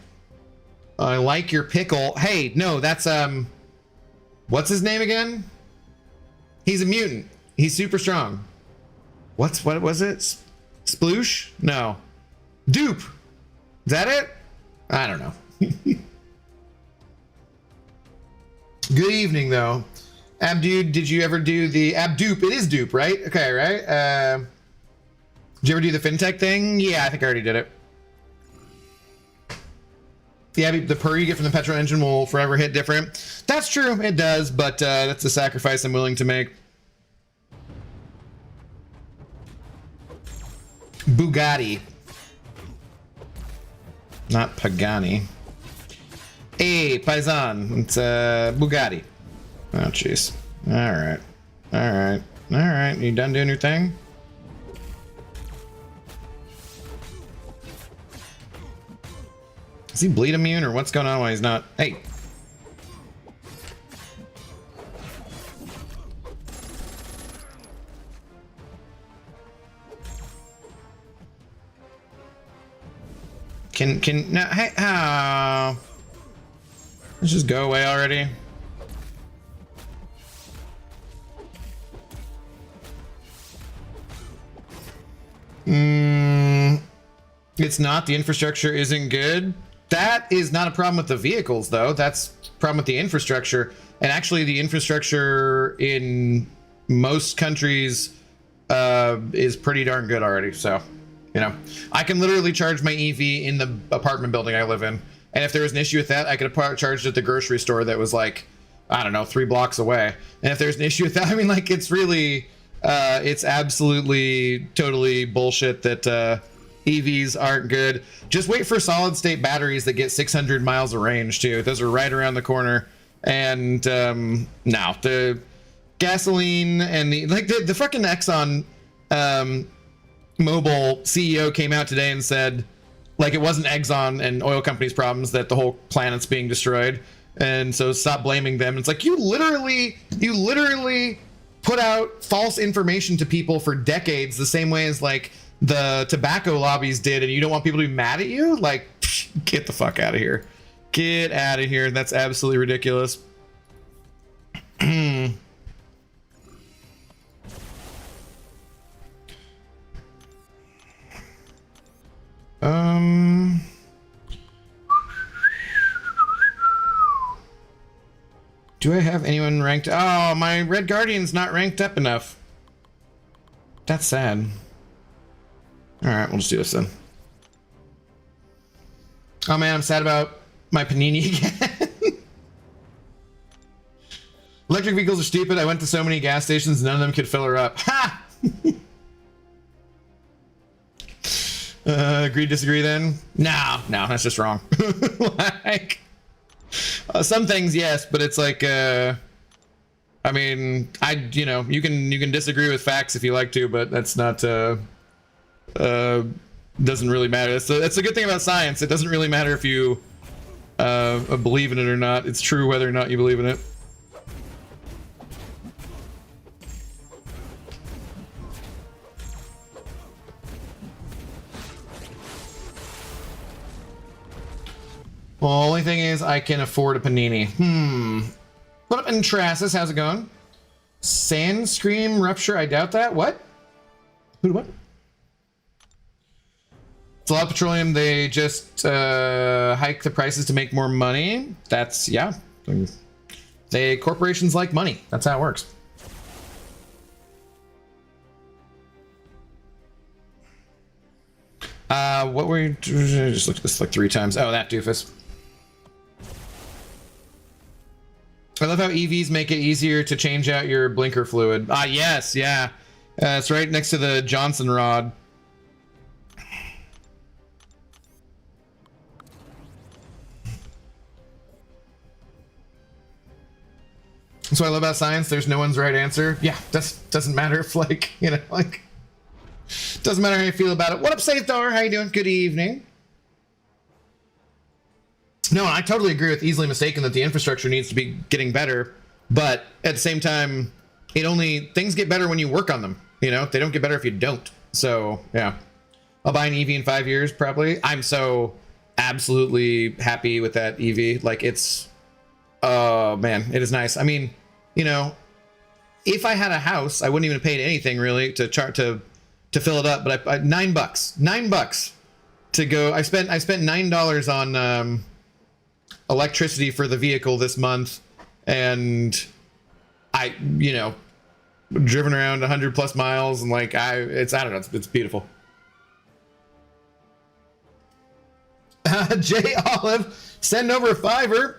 I like your pickle. Hey, no, that's, what's his name again? He's a mutant. He's super strong. What was it? Sploosh? No. Dupe. Is that it? I don't know. Good evening, though. Abdude, did you ever do the Abdupe? It is dupe, right? Okay, right? Did you ever do the fintech thing? Yeah, I think I already did it. Yeah, the purr you get from the petrol engine will forever hit different. That's true, it does, but that's a sacrifice I'm willing to make. Bugatti. Not Pagani. Hey, Paisan, it's Bugatti. Oh, jeez. Alright. Alright. Alright, you done doing your thing? Is he bleed immune or what's going on while he's not? Hey. No, hey, let's just go away already. It's not, the infrastructure isn't good. That is not a problem with the vehicles, though. That's a problem with the infrastructure. And actually, the infrastructure in most countries is pretty darn good already. So, you know, I can literally charge my EV in the apartment building I live in. And if there was an issue with that, I could have charged at the grocery store that was like, I don't know, 3 blocks away. And if there's an issue with that, I mean, like, it's really, it's absolutely, totally bullshit that EVs aren't good. Just wait for solid state batteries that get 600 miles of range too. Those are right around the corner. And no, the gasoline and the fucking Exxon Mobil CEO came out today and said, like, it wasn't Exxon and oil companies' problems that the whole planet's being destroyed, and so stop blaming them. It's like, you literally put out false information to people for decades, the same way as like the tobacco lobbies did, and you don't want people to be mad at you? Like, get the fuck out of here. Get out of here. That's absolutely ridiculous. Do I have anyone ranked? Oh, my Red Guardian's not ranked up enough. That's sad. Alright, we'll just do this then. Oh man, I'm sad about my panini again. Electric vehicles are stupid. I went to so many gas stations, none of them could fill her up. Ha! Agree, disagree then? No, that's just wrong. Like, some things, yes, but it's like, I mean, you can disagree with facts if you like to, but that's not, doesn't really matter. That's the good thing about science. It doesn't really matter if you, believe in it or not. It's true whether or not you believe in it. Well, only thing is, I can afford a panini. What up, Entrasis? How's it going? Sand Scream Rupture? I doubt that. What? Who? What? It's a lot of petroleum. They just hike the prices to make more money. That's, yeah. Corporations like money. That's how it works. What were you? Just looked at this like 3 times. Oh, that doofus. I love how EVs make it easier to change out your blinker fluid. Ah, yes, yeah. It's right next to the Johnson rod. That's what I love about science. There's no one's right answer. Yeah, doesn't matter if, like, you know, like, doesn't matter how you feel about it. What up, Safe Dollar? How you doing? Good evening. No, I totally agree with Easily Mistaken that the infrastructure needs to be getting better, but at the same time, things get better when you work on them. You know, they don't get better if you don't. So, yeah. I'll buy an EV in 5 years, probably. I'm so absolutely happy with that EV. Like, it's, oh man, it is nice. I mean, you know, if I had a house, I wouldn't even have paid anything really to fill it up. But $9 to go. I spent $9 on electricity for the vehicle this month, and I, you know, driven around 100 plus miles, and like I don't know, it's beautiful. Jay Olive, send over a $5.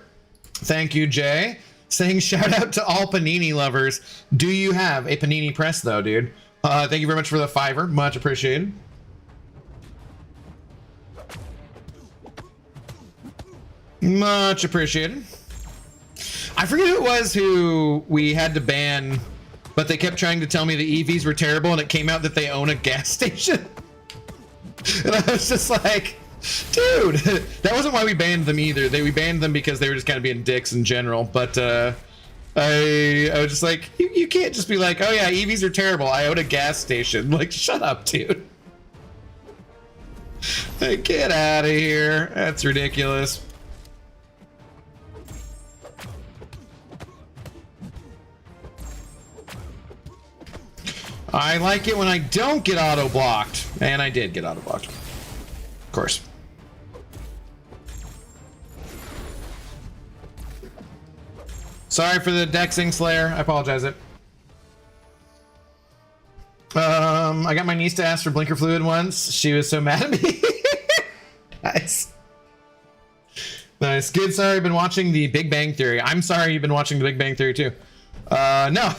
Thank you, Jay. Saying shout out to all Panini lovers. Do you have a Panini press though, dude? Thank you very much for the $5. Much appreciated. Much appreciated. I forget who it was who we had to ban, but they kept trying to tell me the EVs were terrible, and it came out that they own a gas station. And I was just like, dude, that wasn't why we banned them either. We banned them because they were just kind of being dicks in general. But I was just like, you can't just be like, oh yeah, EVs are terrible, I own a gas station. Like, shut up, dude. Like, get out of here. That's ridiculous. I like it when I don't get auto-blocked. And I did get auto-blocked. Of course. Sorry for the Dexing Slayer. I apologize it. I got my niece to ask for blinker fluid once. She was so mad at me. Nice. Nice. Good. Sorry, I've been watching the Big Bang Theory. I'm sorry you've been watching the Big Bang Theory too. No.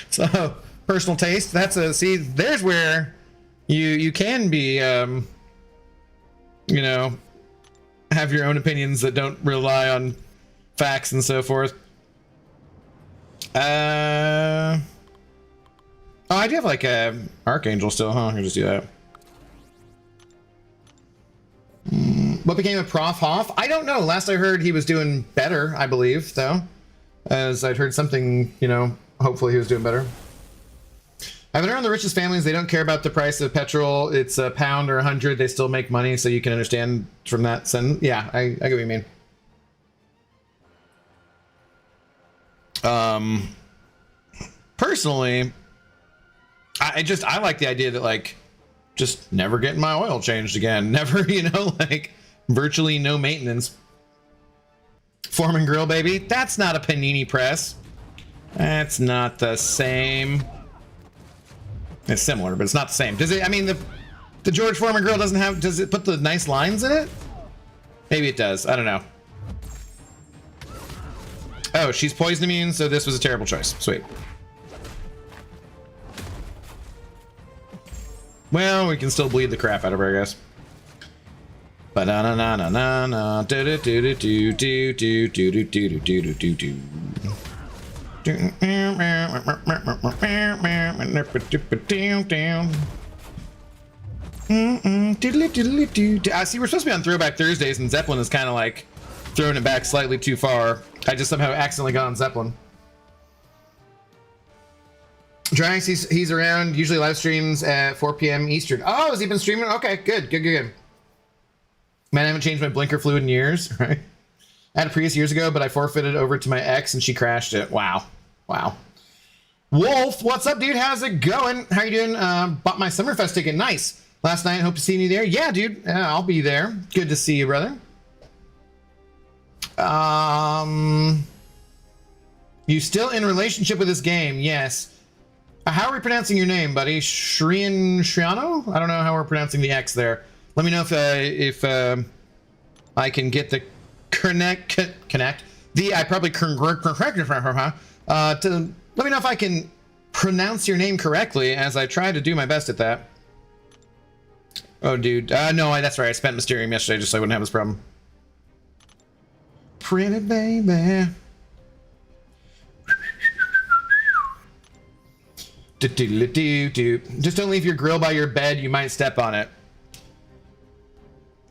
So, personal taste. See, there's where you can be, you know, have your own opinions that don't rely on facts and so forth. Oh, I do have like a Archangel still, huh? I can just do that. What became of Prof Hoff? I don't know. Last I heard he was doing better, I believe, though. As I'd heard something, you know, hopefully he was doing better. I've been around the richest families. They don't care about the price of petrol. It's a pound or 100. They still make money, so you can understand from that sense. Yeah, I get what you mean. Personally, I like the idea that, like, just never getting my oil changed again. Never, you know, like, virtually no maintenance. Foreman Grill, baby. That's not a Panini press. That's not the same. It's similar, but it's not the same. Does it? I mean, the George Foreman Grill doesn't have. Does it put the nice lines in it? Maybe it does. I don't know. Oh, she's poison immune, so this was a terrible choice. Sweet. Well, we can still bleed the crap out of her, I guess. Ba na na na na na na do do do do do do do do do do do do do. I see we're supposed to be on Throwback Thursdays, and Zeppelin is kind of like throwing it back slightly too far. I just somehow accidentally got on Zeppelin. Drax, he's around, usually live streams at 4 p.m. Eastern. Oh, has he been streaming? Okay, good. Man, I haven't changed my blinker fluid in years, right? I had a Prius years ago, but I forfeited over to my ex and she crashed it. Wow. Wolf, what's up, dude? How's it going? How you doing? Bought my Summerfest ticket. Nice. Last night, hope to see you there. Yeah, dude. I'll be there. Good to see you, brother. You still in relationship with this game? Yes. How are we pronouncing your name, buddy? Shriano? I don't know how we're pronouncing the X there. Let me know if I can get the connect. I probably to let me know if I can pronounce your name correctly as I try to do my best at that. Oh, dude. No, that's right. I spent Mysterium yesterday just so I wouldn't have this problem. Pretty baby. Just don't leave your grill by your bed. You might step on it.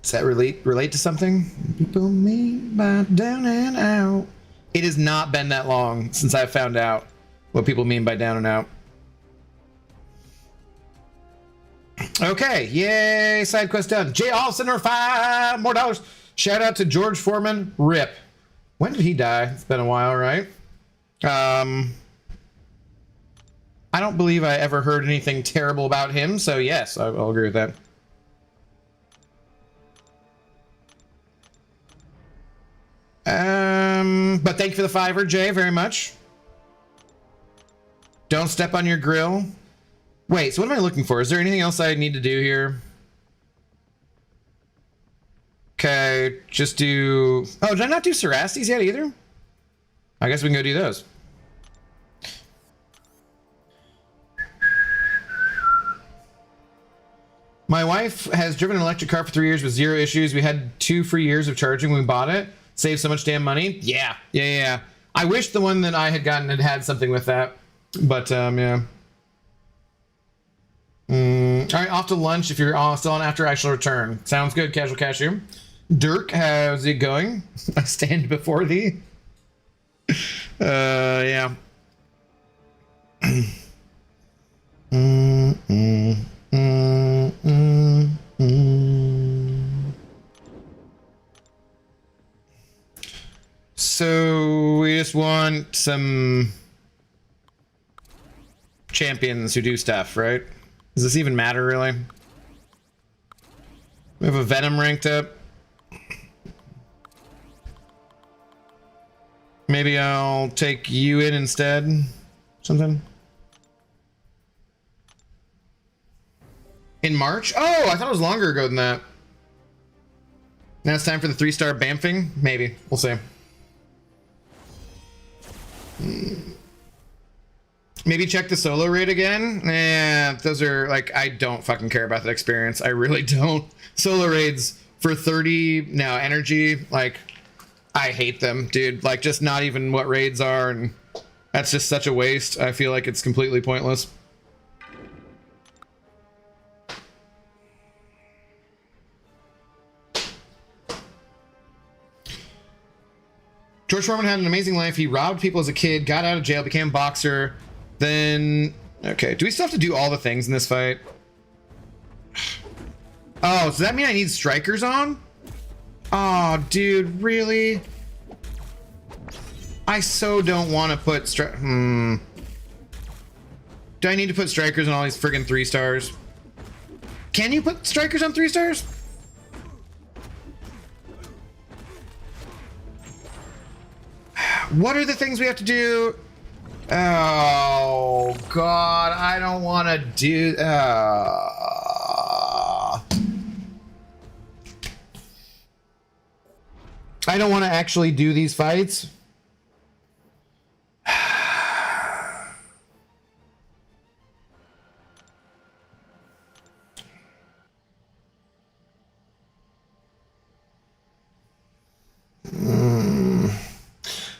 Does that relate to something? People mean by down and out. It has not been that long since I found out what people mean by down and out. Okay, yay, side quest done. Jay Olsen or $5 more. Shout out to George Foreman. RIP. When did he die? It's been a while, right? I don't believe I ever heard anything terrible about him, so yes, I'll agree with that. But thank you for the $5, Jay, very much. Don't step on your grill. Wait, so what am I looking for? Is there anything else I need to do here? Okay, just do... Oh, did I not do Cerastes yet either? I guess we can go do those. My wife has driven an electric car for 3 years with 0 issues. We had 2 free years of charging when we bought it. Saved so much damn money. Yeah. I wish the one that I had gotten had something with that. But, yeah. All right, off to lunch. If you're still on after, I shall return. Sounds good, Casual Cashew. Dirk, how's it going? I stand before thee. Yeah. So we just want some champions who do stuff, right? Does this even matter, really? We have a Venom ranked up. Maybe I'll take you in instead. Something. In March? Oh, I thought it was longer ago than that. Now it's time for the 3-star bamfing? Maybe. We'll see. Maybe check the solo raid again. Yeah, those are like, I don't fucking care about that experience. I really don't. Solo raids for 30 now energy, like I hate them, dude. Like just not even what raids are, and that's just such a waste. I feel like it's completely pointless. George Foreman had an amazing life. He robbed people as a kid, got out of jail, became a boxer. Then, okay, do we still have to do all the things in this fight? Oh, does that mean I need strikers on? Oh, dude, really? I so don't want to put Do I need to put strikers on all these friggin' 3-stars? Can you put strikers on 3-stars? What are the things we have to do? Oh, God, I don't want to do... I don't want to actually do these fights.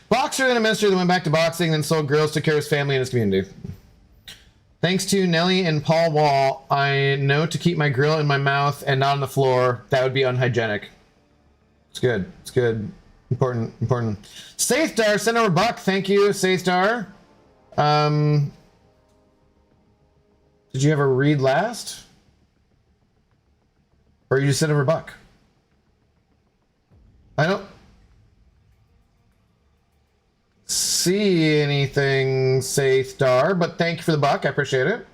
Boxer, then a minister that went back to boxing, then sold girls, took care of his family and his community. Thanks to Nelly and Paul Wall, I know to keep my grill in my mouth and not on the floor. That would be unhygienic. It's good. It's good. Important. Saithstar, send over $1. Thank you, Saithstar. Did you ever read last? Or you just sent over $1? I don't see anything, Saithstar, but thank you for the $1. I appreciate it.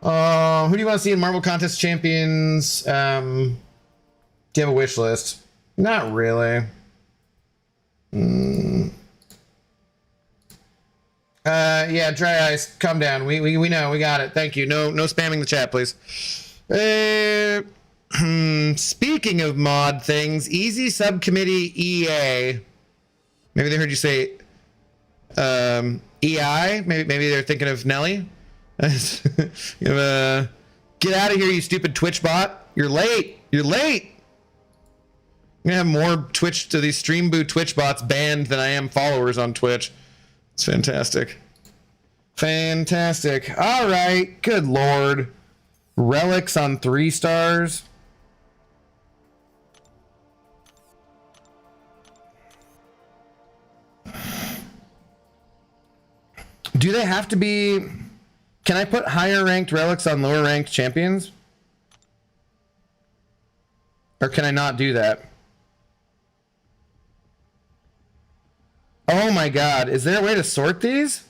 Who do you want to see in Marvel Contest Champions? Do you have a wish list? Not really. Yeah, dry ice. Calm down. We know. We got it. Thank you. No spamming the chat, please. Speaking of mod things, Easy Subcommittee EA. Maybe they heard you say EI. Maybe they're thinking of Nelly. Get out of here, you stupid Twitch bot. You're late. I'm gonna have more these Stream Boo Twitch bots banned than I am followers on Twitch. It's fantastic. Fantastic. All right. Good Lord. Relics on 3 stars. Do they have to be... Can I put higher ranked relics on lower ranked champions? Or can I not do that? Oh my god, is there a way to sort these?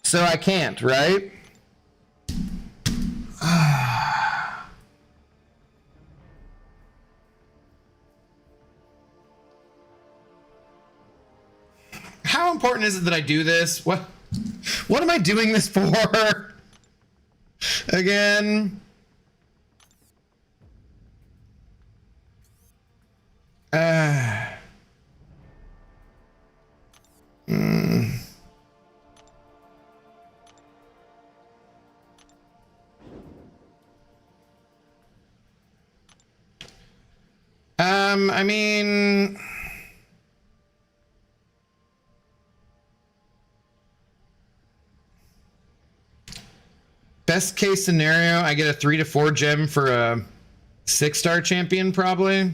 So I can't, right? How important is it that I do this? What am I doing this for? Again? I mean... Best case scenario, I get a 3 to 4 gem for a 6-star champion, probably.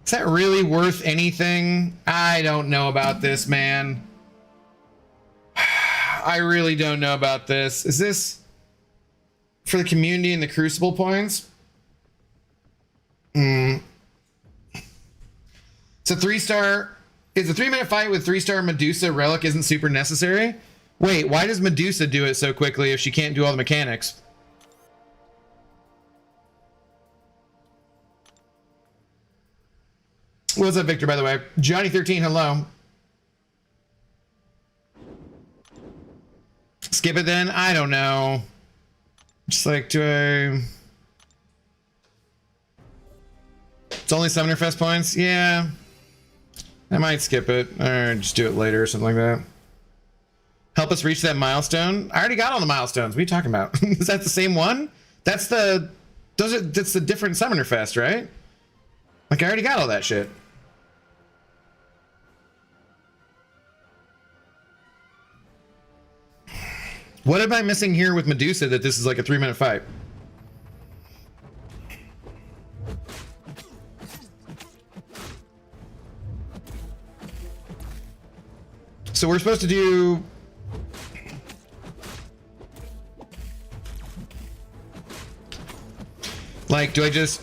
Is that really worth anything? I don't know about this, man. I really don't know about this. Is this for the community and the Crucible points? It's a 3-star... Is a 3-minute fight with 3-star Medusa relic isn't super necessary? Wait, why does Medusa do it so quickly if she can't do all the mechanics? What's up, Victor, by the way? Johnny13, hello. Skip it then? I don't know. Just like, do I... It's only Summoner Fest points? Yeah. I might skip it, or just do it later or something like that. Help us reach that milestone. I already got all the milestones. What are you talking about? Is that the same one? That's the... That's the different Summoner Fest, right? Like, I already got all that shit. What am I missing here with Medusa that this is like a 3-minute fight? So we're supposed to do... Like, do I just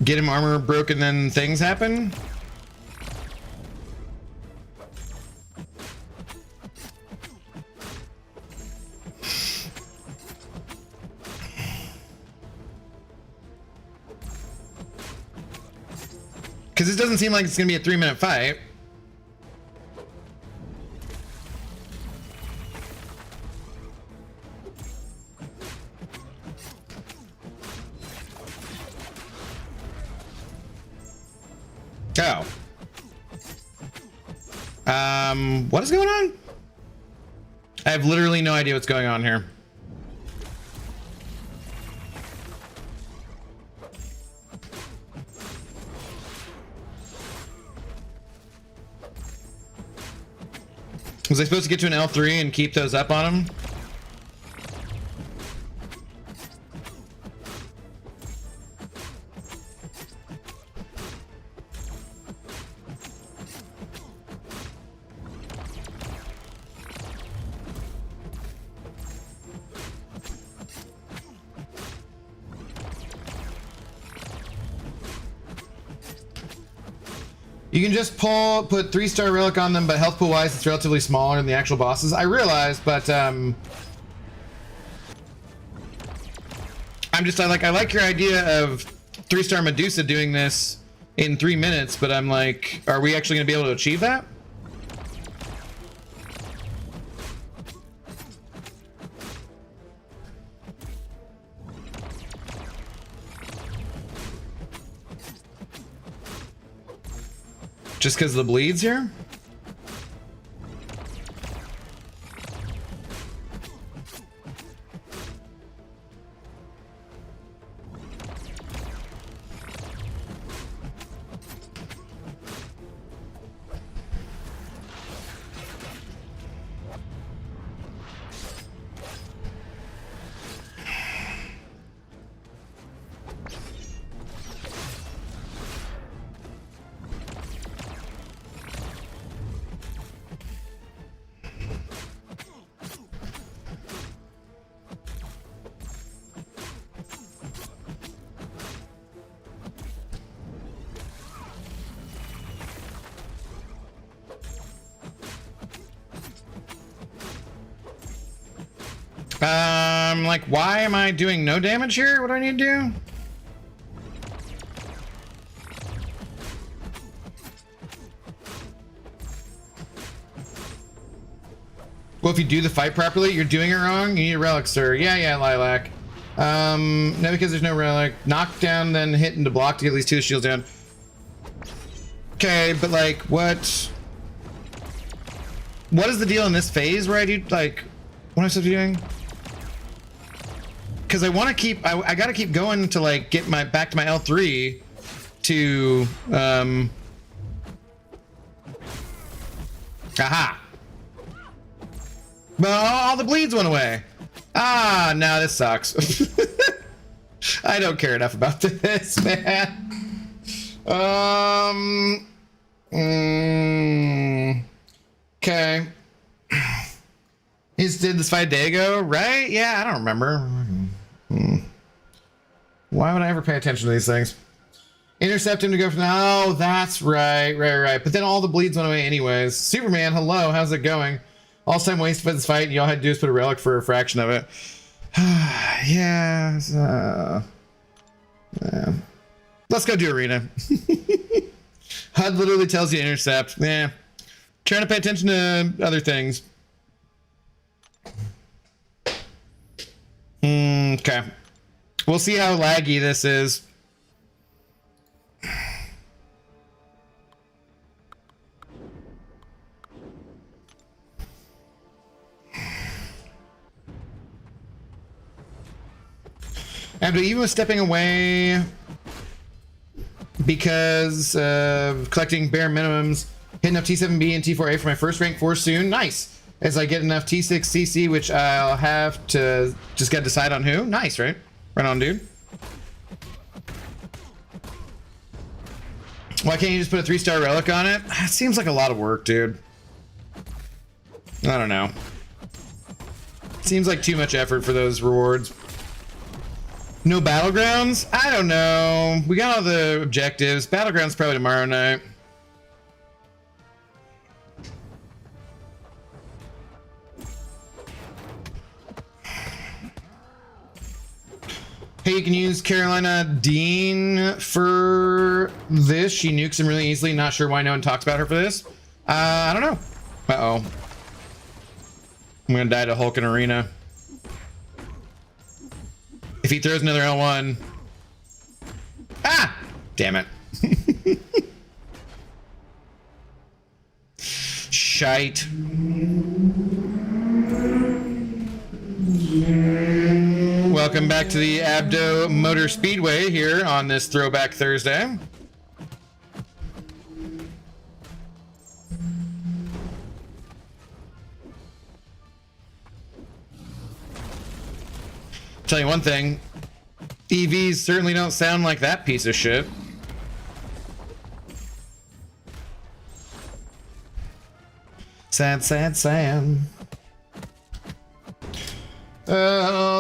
get him armor broken then things happen? Because this doesn't seem like it's going to be a 3-minute fight. Oh. What is going on? I have literally no idea what's going on here. Was I supposed to get to an L3 and keep those up on him? You can just put 3-star relic on them, but health pool wise, it's relatively smaller than the actual bosses. I realize, but I like your idea of 3-star Medusa doing this in 3 minutes, but I'm like, are we actually gonna be able to achieve that? Just because of the bleeds here? Like, why am I doing no damage here? What do I need to do? Well, if you do the fight properly, you're doing it wrong. You need a relic, sir. Yeah, Lilac. No, because there's no relic. Knock down, then hit into block to get at least 2 shields down. Okay, but like, what is the deal in this phase where I do, like, what am I supposed to be doing? Because I want to keep, I gotta keep going to, like, get my, back to my L3 to, aha! But all the bleeds went away. Ah, no, this sucks. I don't care enough about this, man. Okay. Did this fight a day ago, right? Yeah, I don't remember. Why would I ever pay attention to these things? Intercept him to go from, oh, that's right. But then all the bleeds went away anyways. Superman, hello, how's it going? All this time wasted for this fight, and all I had to do is put a relic for a fraction of it. Yeah. Let's go do arena. HUD literally tells you to intercept. Yeah. Trying to pay attention to other things. Okay. We'll see how laggy this is. And even with stepping away because of collecting bare minimums, hit enough T7B and T4A for my first rank 4 soon. Nice. As I get enough T6 CC, which I'll have to just gotta decide on who. Nice, right? Right on, dude. Why can't you just put a 3-star relic on it? It seems like a lot of work, dude. I don't know. Seems like too much effort for those rewards. No battlegrounds? I don't know. We got all the objectives. Battlegrounds probably tomorrow night. Hey, you can use Carolina Dean for this. She nukes him really easily. Not sure why no one talks about her for this. I don't know. Uh-oh. I'm gonna die to Hulk in Arena. If he throws another L1. Ah! Damn it. Shite. Welcome back to the Abdo Motor Speedway here on this Throwback Thursday. Tell you one thing, EVs certainly don't sound like that piece of shit. Sad.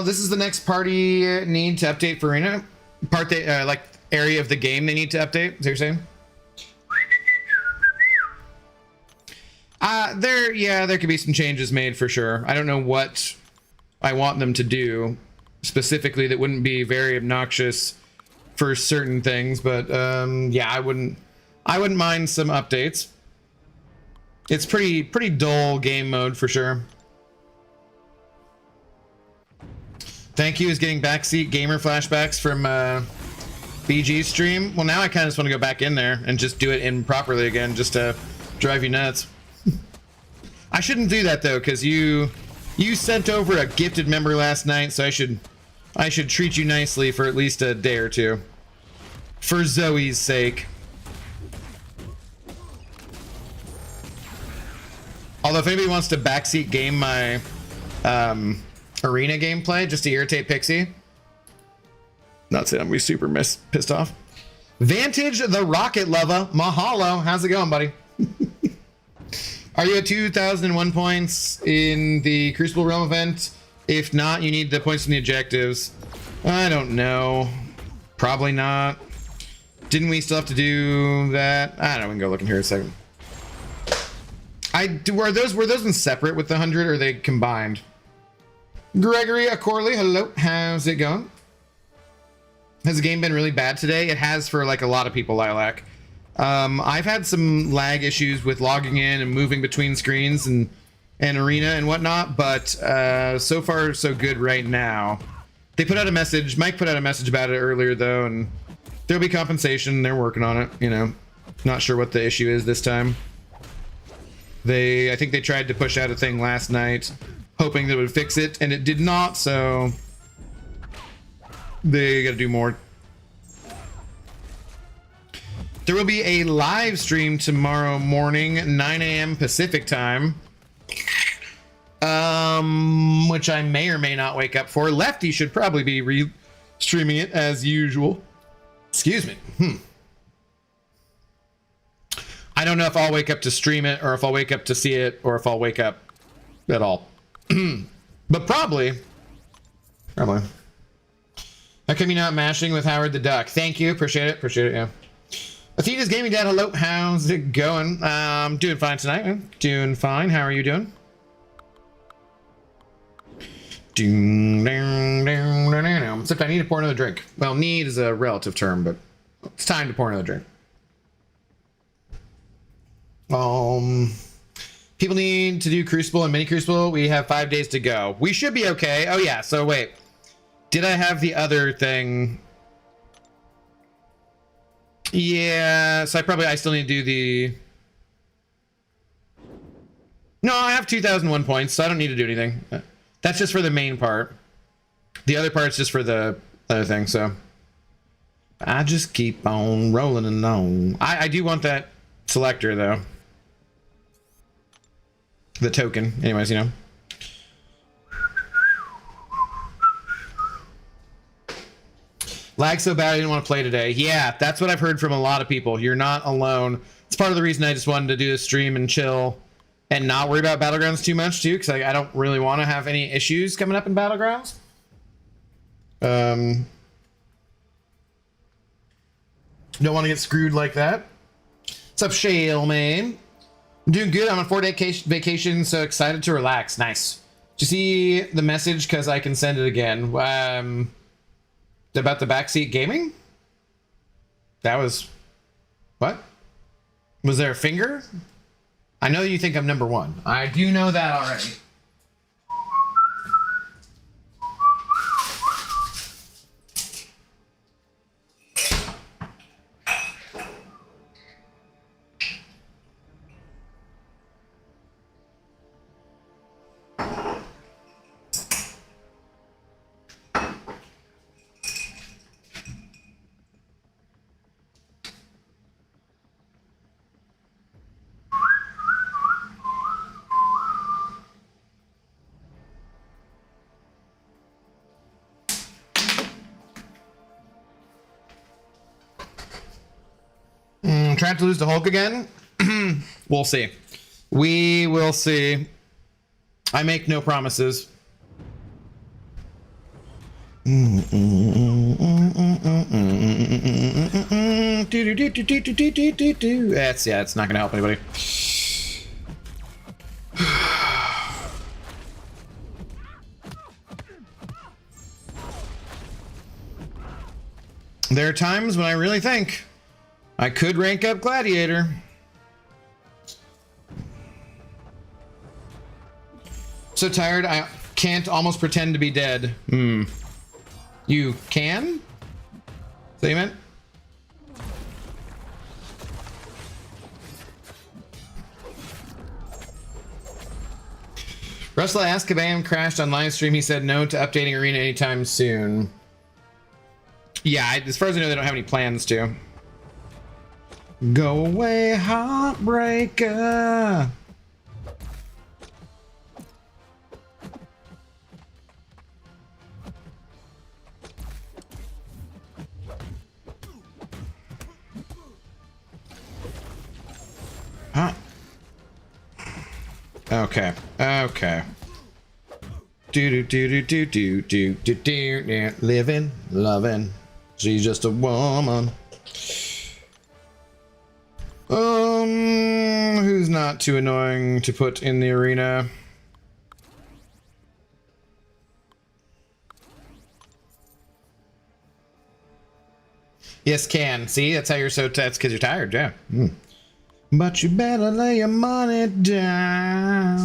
This is the next party need to update for Arena. Part they, like area of the game they need to update. Is that what you're saying? There could be some changes made for sure. I don't know what I want them to do specifically that wouldn't be very obnoxious for certain things, but yeah, I wouldn't mind some updates. It's pretty dull game mode for sure. Thank you is getting backseat gamer flashbacks from BG's stream. Well, now I kind of just want to go back in there and just do it improperly again, just to drive you nuts. I shouldn't do that though, because you sent over a gifted member last night, so I should treat you nicely for at least a day or two, for Zoe's sake. Although if anybody wants to backseat game my arena gameplay just to irritate Pixie, that's it. I'm gonna be super pissed off. Vantage the Rocket Lover, mahalo. How's it going, buddy? Are you at 2,001 points in the Crucible Realm event? If not, you need the points from the objectives. I don't know. Probably not. Didn't we still have to do that? I don't know. We can go look in here a second. Were those ones separate with the 100, or are they combined? Gregory Corley, hello. How's it going? Has the game been really bad today? It has for like a lot of people, Lilac. I've had some lag issues with logging in and moving between screens and arena and whatnot, but so far so good right now. They put out a message, Mike put out a message about it earlier though, and there'll be compensation. They're working on it, you know. Not sure what the issue is this time. I think they tried to push out a thing last night, hoping that it would fix it, and it did not, so they gotta do more. There will be a live stream tomorrow morning, 9 a.m. Pacific time. Which I may or may not wake up for. Lefty should probably be streaming it as usual. Excuse me. I don't know if I'll wake up to stream it, or if I'll wake up to see it, or if I'll wake up at all. But probably. How come you're not mashing with Howard the Duck? Thank you. Appreciate it. Appreciate it, yeah. Athena's Gaming Dad, hello. How's it going? Doing fine tonight, man. Doing fine. How are you doing? Except I need to pour another drink. Well, need is a relative term, but it's time to pour another drink. People need to do Crucible and Mini Crucible. We have 5 days to go. We should be okay. Oh yeah, so wait. Did I have the other thing? Yeah, so I still need to do the... No, I have 2001 points, so I don't need to do anything. That's just for the main part. The other part's just for the other thing, so... I just keep on rolling and on. I do want that selector, though. The token. Anyways, you know. Lag so bad I didn't want to play today. Yeah, that's what I've heard from a lot of people. You're not alone. It's part of the reason I just wanted to do a stream and chill and not worry about Battlegrounds too much too, because I don't really want to have any issues coming up in Battlegrounds. Don't want to get screwed like that. What's up, Shale, man? I'm doing good. I'm on a 4-day vacation, so excited to relax. Nice. Did you see the message? Because I can send it again. About the backseat gaming? That was... What? Was there a finger? I know you think I'm number one. I do know that already. Trying to lose to Hulk again? We'll see. We will see. I make no promises. That's, yeah, it's not gonna help anybody. There are times when I really think I could rank up Gladiator. So tired, I can't almost pretend to be dead. You can? Is that what you meant? Russell Azkaban crashed on live stream. He said no to updating Arena anytime soon. Yeah, as far as I know, they don't have any plans to. Go away, heartbreaker. Huh? Okay. Okay. Do. Living, loving. She's just a woman. Who's not too annoying to put in the arena? Yes, can. See, that's how you're so. That's because you're tired. Yeah. But you better lay your money down.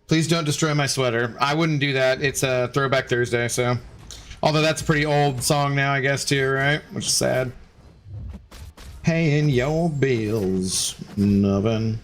Please don't destroy my sweater. I wouldn't do that. It's a Throwback Thursday, so. Although that's a pretty old song now, I guess, too, right? Which is sad. Paying your bills, nothing.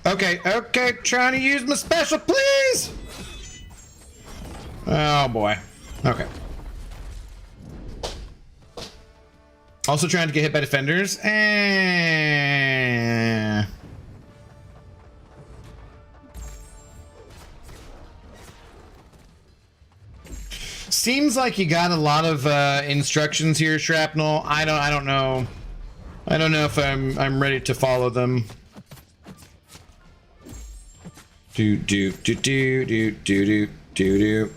Okay, okay, trying to use my special, please! Oh boy. Okay. Also trying to get hit by defenders. Seems like you got a lot of instructions here, Shrapnel. I don't know. I don't know if I'm ready to follow them. Do do do do do do do do do.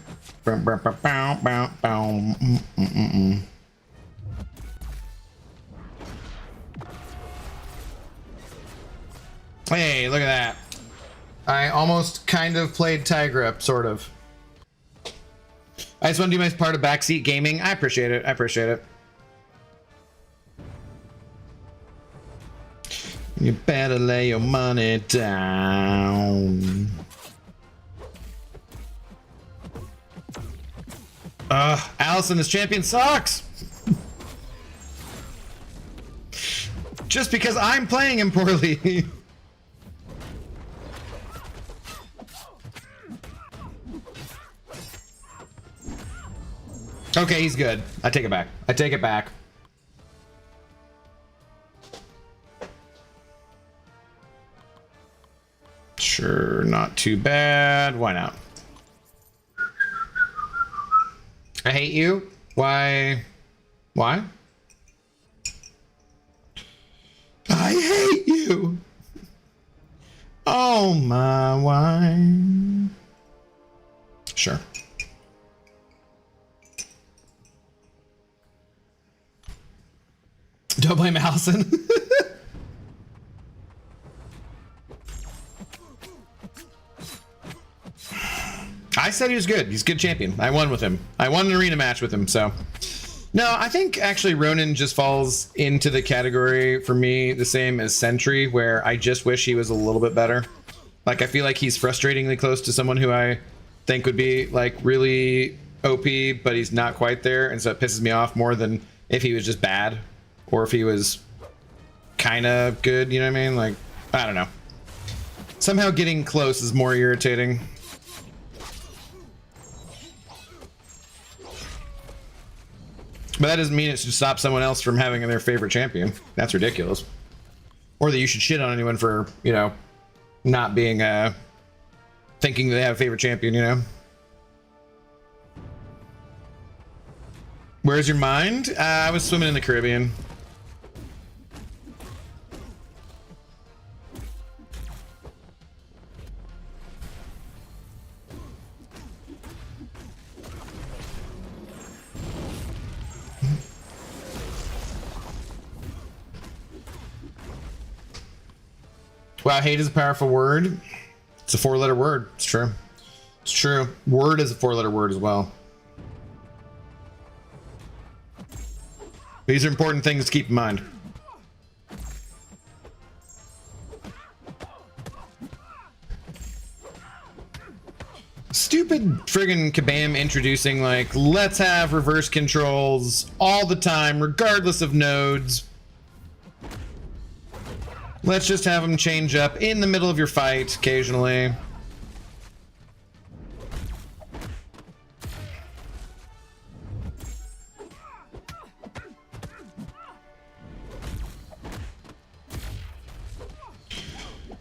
Hey, look at that. I almost kind of played Tiger Up, sort of. I just want to do my part of backseat gaming. I appreciate it. I appreciate it. You better lay your money down. Allison, this champion sucks. Just because I'm playing him poorly. Okay, he's good. I take it back. I take it back. Sure, not too bad. Why not? I hate you. Why? Why? I hate you. Oh my, why? Sure. Don't blame Allison. I said he was good. He's a good champion. I won with him. I won an arena match with him, so. No, I think actually Ronin just falls into the category for me the same as Sentry, where I just wish he was a little bit better. Like, I feel like he's frustratingly close to someone who I think would be, like, really OP, but he's not quite there, and so it pisses me off more than if he was just bad, or if he was kind of good, you know what I mean? Like, I don't know. Somehow getting close is more irritating. But that doesn't mean it should stop someone else from having their favorite champion. That's ridiculous. Or that you should shit on anyone for, you know, not being, thinking they have a favorite champion, you know? Where's your mind? I was swimming in the Caribbean. Wow, hate is a powerful word. It's a 4-letter word. It's true. It's true. Word is a 4-letter word as well. These are important things to keep in mind. Stupid friggin' Kabam introducing, like, let's have reverse controls all the time, regardless of nodes. Let's just have them change up in the middle of your fight occasionally.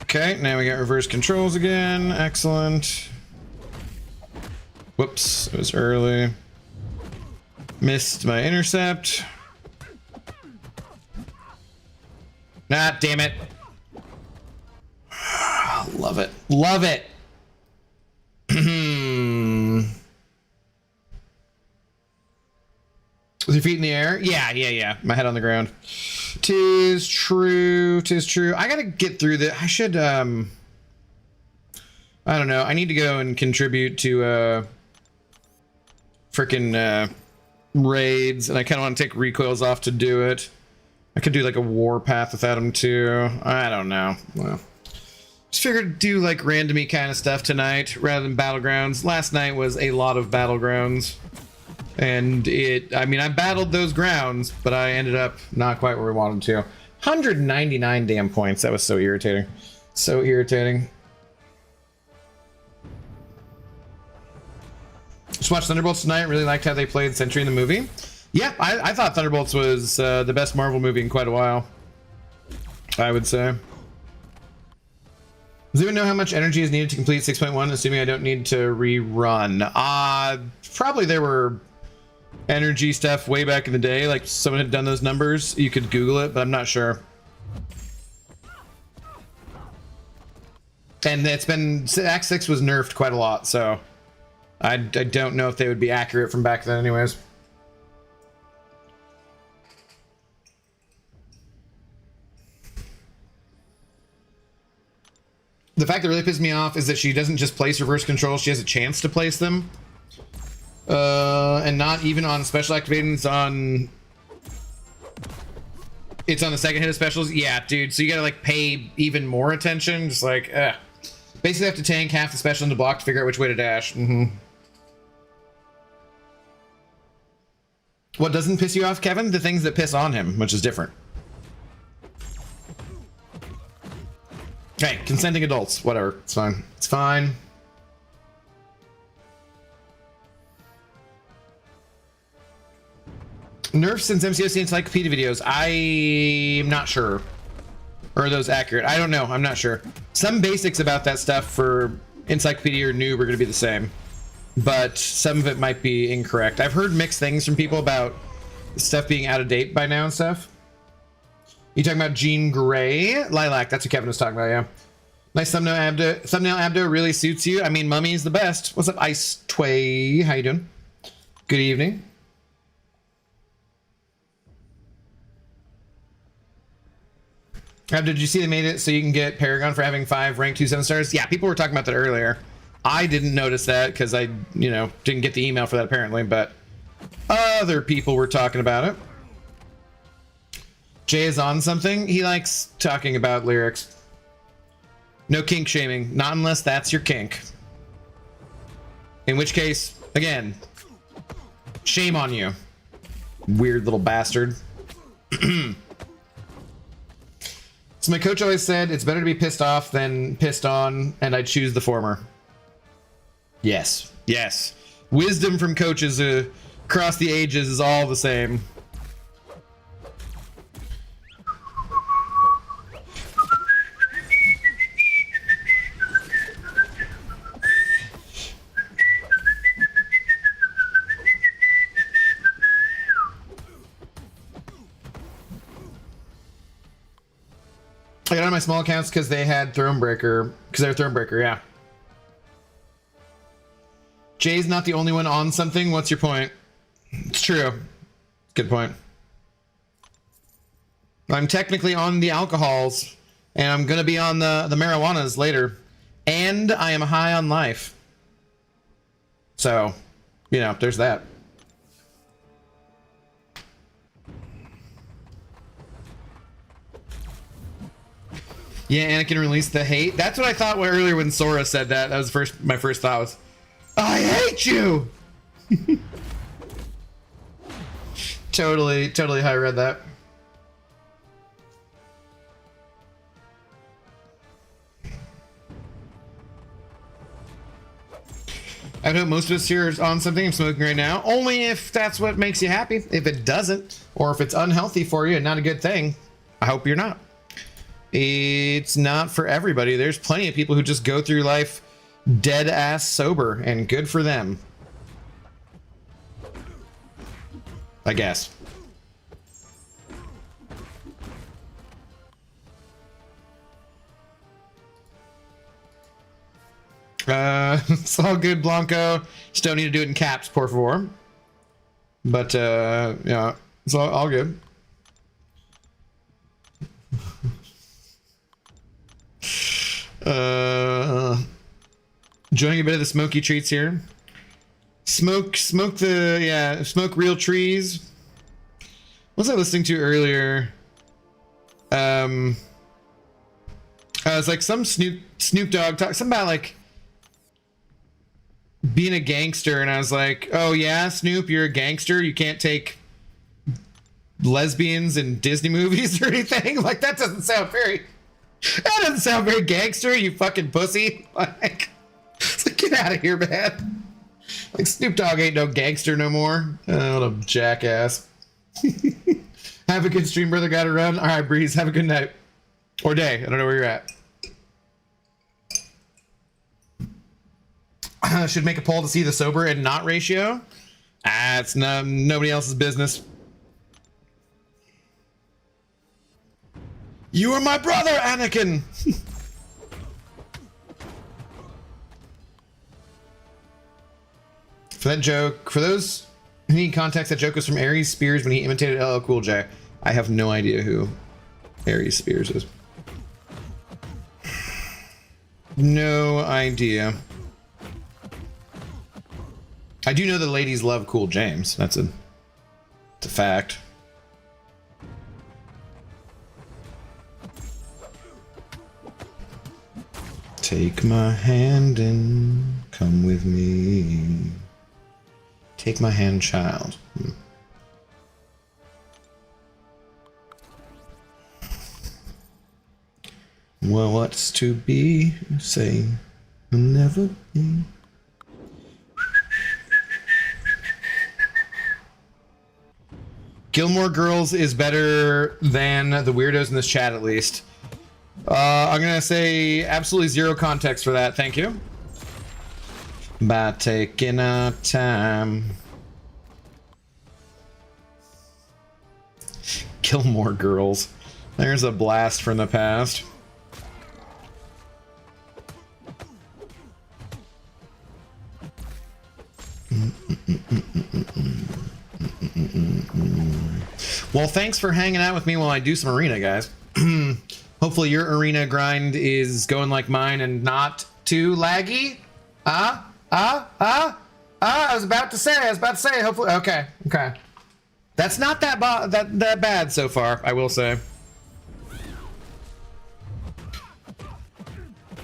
Okay, now we got reverse controls again. Excellent. Whoops, it was early. Missed my intercept. Ah, damn it. Love it. Love it. With your feet in the air? Yeah. My head on the ground. Tis true. Tis true. I gotta get through this. I should, I don't know. I need to go and contribute to, frickin', raids, and I kind of want to take recoils off to do it. I could do like a warpath without him too. I don't know. Well, just figured to do like randomy kind of stuff tonight rather than battlegrounds. Last night was a lot of battlegrounds, and I mean, I battled those grounds, but I ended up not quite where we wanted to. 199 damn points. That was so irritating. So irritating. Just watched Thunderbolts tonight. Really liked how they played Sentry in the movie. Yeah, I thought Thunderbolts was the best Marvel movie in quite a while, I would say. Does anyone know how much energy is needed to complete 6.1, assuming I don't need to rerun? Probably there were energy stuff way back in the day, like someone had done those numbers. You could Google it, but I'm not sure. And it's been, Act 6 was nerfed quite a lot, so I don't know if they would be accurate from back then anyways. The fact that really pisses me off is that she doesn't just place reverse control, she has a chance to place them. And not even on special activating, it's on the second hit of specials. Yeah, dude, so you gotta like pay even more attention, just like, basically have to tank half the special into block to figure out which way to dash. What doesn't piss you off, Kevin? The things that piss on him, which is different. Hey, consenting adults, whatever, it's fine. It's fine. Nerfs since MCOC Encyclopedia videos, I'm not sure. Or are those accurate? I don't know, I'm not sure. Some basics about that stuff for Encyclopedia or Noob are gonna be the same, but some of it might be incorrect. I've heard mixed things from people about stuff being out of date by now and stuff. You talking about Jean Grey? Lilac, that's what Kevin was talking about, yeah. Nice thumbnail abdo really suits you. I mean, Mummy's the best. What's up, Ice Tway? How you doing? Good evening. Did you see they made it so you can get Paragon for having 5 rank 2 7-stars? Yeah, people were talking about that earlier. I didn't notice that because I, didn't get the email for that apparently, but other people were talking about it. Jay is on something. He likes talking about lyrics. No kink shaming, not unless that's your kink. In which case, again, shame on you, weird little bastard. So my coach always said it's better to be pissed off than pissed on, and I choose the former. Yes, yes. Wisdom from coaches across the ages is all the same. I got on my small accounts because they had Thronebreaker, because they're Thronebreaker, yeah. Jay's not the only one on something. What's your point? It's true. Good point. I'm technically on the alcohols, and I'm gonna be on the marijuanas later, and I am high on life. So, there's that. Yeah, Anakin released the hate. That's what I thought earlier when Sora said that. That was my first thought was, I hate you! Totally how I read that. I hope most of us here is on something. I'm smoking right now. Only if that's what makes you happy. If it doesn't, or if it's unhealthy for you and not a good thing, I hope you're not. It's not for everybody. There's plenty of people who just go through life dead ass sober, and good for them, I guess. It's all good, Blanco. Just don't need to do it in caps, por favor. But, yeah, it's all good. Enjoying a bit of the smoky treats here. Smoke real trees. What was I listening to earlier? It's like some Snoop Dogg talk, something about like being a gangster, and I was like, oh yeah, Snoop, you're a gangster. You can't take lesbians in Disney movies or anything. Like that doesn't sound very gangster, you fucking pussy. Like, it's like, get out of here, man. Like Snoop Dogg ain't no gangster no more. Oh, what a jackass. Have a good stream, brother. Gotta run. All right, Breeze. Have a good night or day. I don't know where you're at. Should make a poll to see the sober and not ratio. It's nobody else's business. You are my brother, Anakin. For that joke, for those who need context, that joke was from Aries Spears when he imitated LL Cool J. I have no idea who Aries Spears is. No idea. I do know the ladies love Cool James. It's a fact. Take my hand and come with me. Take my hand, child. Well, what's to be? Say, will never be. Gilmore Girls is better than the weirdos in this chat, at least. I'm gonna say absolutely zero context for that. Thank you. By taking our time. Gilmore Girls. There's a blast from the past. Well, thanks for hanging out with me while I do some arena, guys. Hopefully your arena grind is going like mine and not too laggy. I was about to say, hopefully, okay. That's not that bad so far, I will say.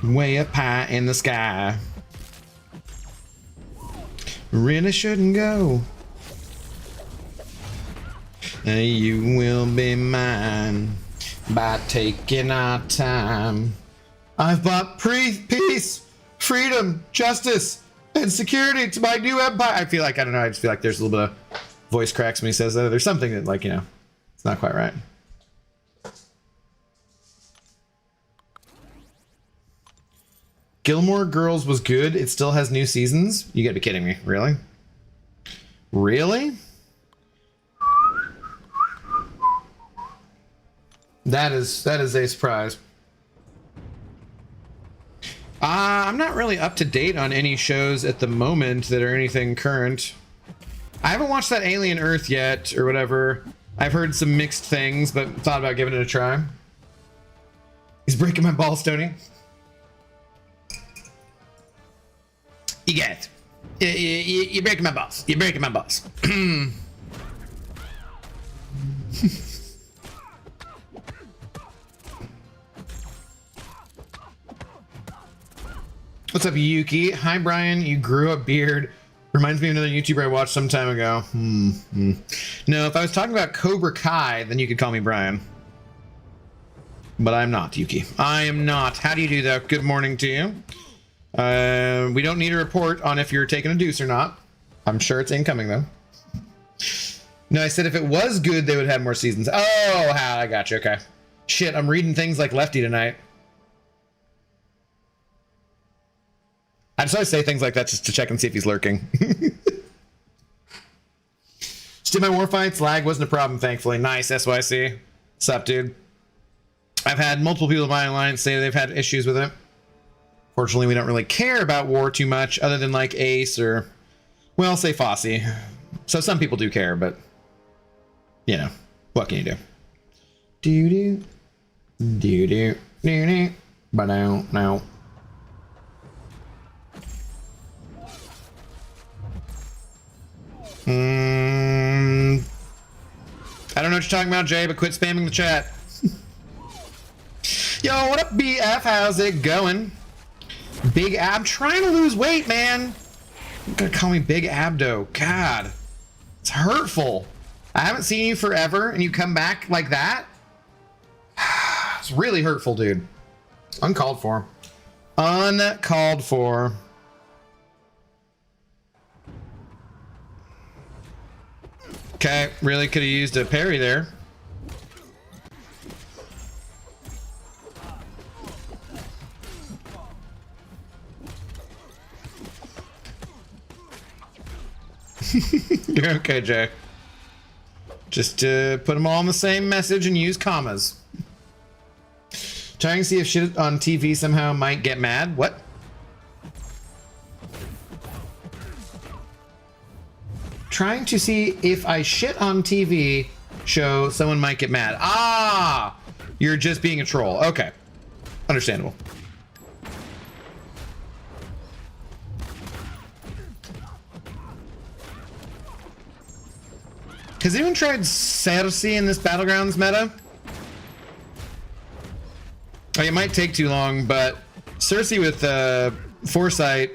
Way up high in the sky. Really shouldn't go. You will be mine by taking our time. I've brought peace, freedom, justice, and security to my new empire. I feel like, I don't know, I just feel like there's a little bit of voice cracks when he says that. There's something that, like, you know, it's not quite right. Gilmore Girls was good. It still has new seasons. You gotta be kidding me. Really? Really? That is a surprise. I'm not really up to date on any shows at the moment that are anything current. I haven't watched that Alien Earth yet, or whatever. I've heard some mixed things, but thought about giving it a try. He's breaking my balls, Tony. You get it. You're breaking my balls. You're breaking my balls. What's up, Yuki? Hi, Brian. You grew a beard. Reminds me of another YouTuber I watched some time ago. No, if I was talking about Cobra Kai, then you could call me Brian. But I'm not, Yuki. I am not. How do you do that? Good morning to you. We don't need a report on if you're taking a deuce or not. I'm sure it's incoming, though. No, I said if it was good, they would have more seasons. Oh, I got you. Okay. Shit, I'm reading things like Lefty tonight. I just always say things like that just to check and see if he's lurking. Just did my war fights. Lag wasn't a problem, thankfully. Nice, SYC. What's up, dude? I've had multiple people in my alliance say they've had issues with it. Fortunately, we don't really care about war too much, other than like Ace or, well, say Fosse. So some people do care, but you know, what can you do? Do do do do do do. But no. I don't know what you're talking about, Jay, but quit spamming the chat. Yo, what up, BF? How's it going? Big Ab, trying to lose weight, man. You're gonna call me Big Abdo. God, it's hurtful. I haven't seen you forever, and you come back like that? It's really hurtful, dude. Uncalled for. Uncalled for. Okay, really could have used a parry there. You're okay, Jay. Just put them all in the same message and use commas. Trying to see if shit on TV somehow might get mad. What? Trying to see if I shit on TV show someone might get mad. Ah! You're just being a troll. Okay. Understandable. Has anyone tried Cersei in this Battlegrounds meta? Oh, it might take too long, but Cersei with foresight,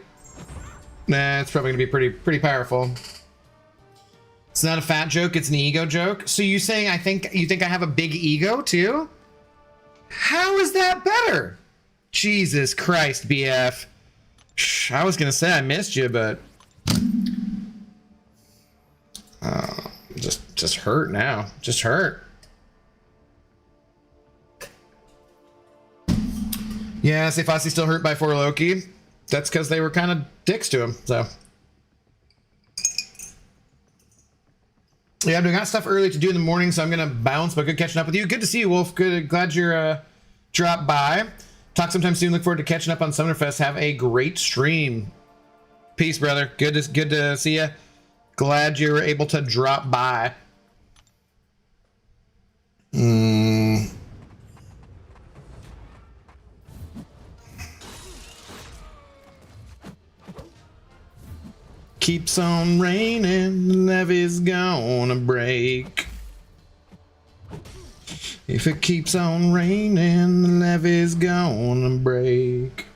nah, it's probably gonna be pretty powerful. It's not a fat joke, it's an ego joke. So you saying you think I have a big ego too? How is that better? Jesus Christ, BF. I was gonna say I missed you, but just hurt now. Just hurt. Yeah, say Fosse's still hurt by 4 Loki. That's because they were kind of dicks to him, so. Yeah, I got stuff early to do in the morning, so I'm gonna bounce, but good catching up with you. Good to see you, Wolf. Good, glad you're dropped by. Talk sometime soon. Look forward to catching up on Summerfest. Have a great stream. Peace, brother. Good to see you. Glad you were able to drop by. Keeps on raining, the levee's gonna break. If it keeps on raining, the levee's gonna break.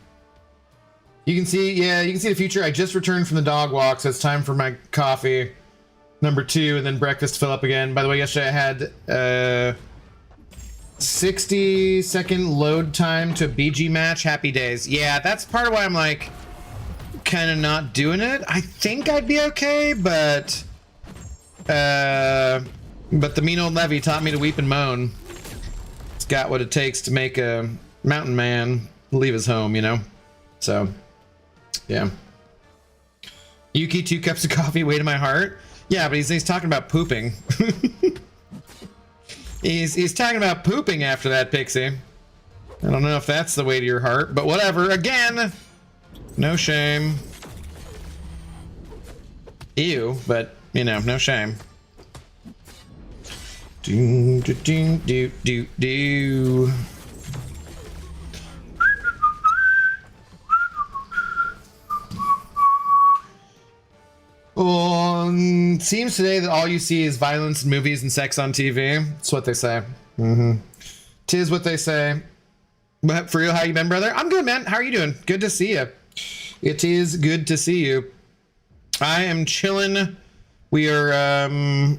You can see, yeah, you can see the future. I just returned from the dog walk, so it's time for my coffee, number 2, and then breakfast to fill up again. By the way, yesterday I had 60-second load time to a BG match. Happy days. Yeah, that's part of why I'm like, kind of not doing it. I think I'd be okay, but the mean old Levy taught me to weep and moan. It's got what it takes to make a mountain man leave his home, you know? So, yeah. Yuki, 2 cups of coffee, weight in my heart. Yeah, but he's talking about pooping. he's talking about pooping after that, Pixie. I don't know if that's the way to your heart, but whatever. Again, no shame. Ew, but, you know, no shame. Do, do, do, do, do, do. Well, seems today that all you see is violence in movies and sex on TV. That's what they say. Tis what they say. But for real, how you been, brother? I'm good, man. How are you doing? Good to see you. It is good to see you. I am chilling. We are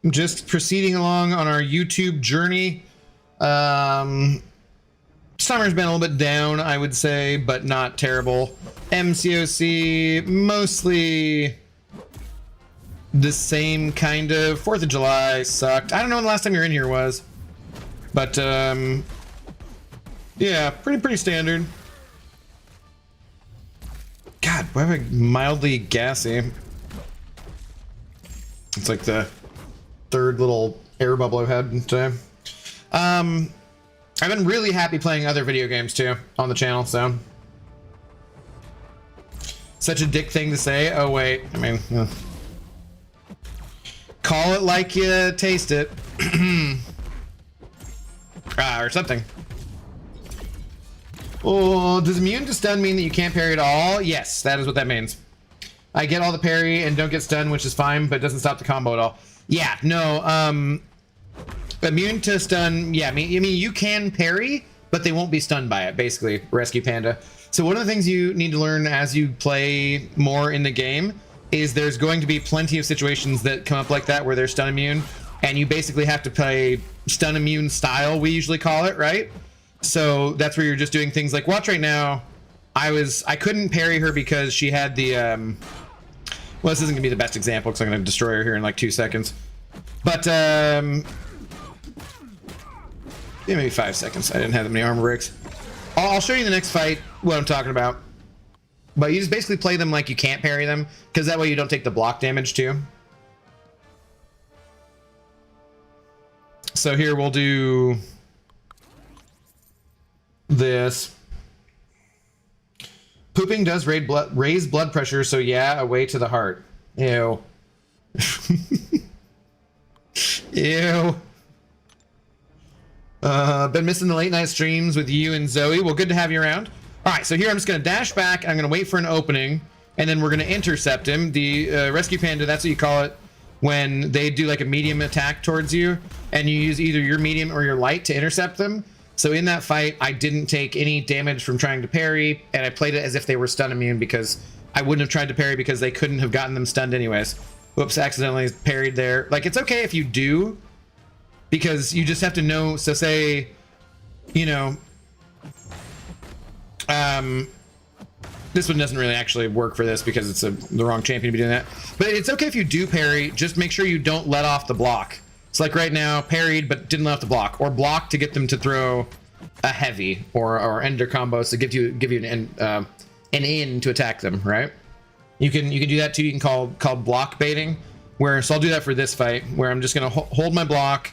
just proceeding along on our YouTube journey. Summer's been a little bit down, I would say, but not terrible. MCOC, mostly the same kind of. 4th of July sucked. I don't know when the last time you were in here was. But, yeah, pretty standard. God, why am I mildly gassy? It's like the 3rd little air bubble I've had today. I've been really happy playing other video games too on the channel, so Such a dick thing to say. Oh wait, I mean, call it like you taste it. Or something. Oh, does immune to stun mean that you can't parry at all? Yes, that is what that means. I get all the parry and don't get stunned, which is fine, but it doesn't stop the combo at all. Yeah, no, immune to stun, yeah, I mean you can parry, but they won't be stunned by it, basically, Rescue Panda. So one of the things you need to learn as you play more in the game is there's going to be plenty of situations that come up like that where they're stun immune, and you basically have to play stun immune style, we usually call it, right? So that's where you're just doing things like, watch right now, I couldn't parry her because she had the, well, this isn't gonna be the best example because I'm gonna destroy her here in like 2 seconds. But, yeah, maybe 5 seconds. I didn't have that many armor breaks. I'll show you in the next fight what I'm talking about. But you just basically play them like you can't parry them, because that way you don't take the block damage too. So here we'll do this. Pooping does raise blood pressure, so yeah, away to the heart. Ew. Ew. Been missing the late night streams with you and Zoe. Well, good to have you around. All right, so here I'm just going to dash back. I'm going to wait for an opening, and then we're going to intercept him. The Rescue Panda, that's what you call it when they do like a medium attack towards you, and you use either your medium or your light to intercept them. So in that fight, I didn't take any damage from trying to parry, and I played it as if they were stun immune because I wouldn't have tried to parry because they couldn't have gotten them stunned anyways. Whoops, accidentally parried there. Like, it's okay if you do, because you just have to know. So say, you know, this one doesn't really actually work for this because it's the wrong champion to be doing that. But it's okay if you do parry, just make sure you don't let off the block. It's like right now, parried but didn't let off the block, or block to get them to throw a heavy or ender combos to give you an in to attack them, right? You can do that too. You can call block baiting. So I'll do that for this fight, where I'm just gonna hold my block,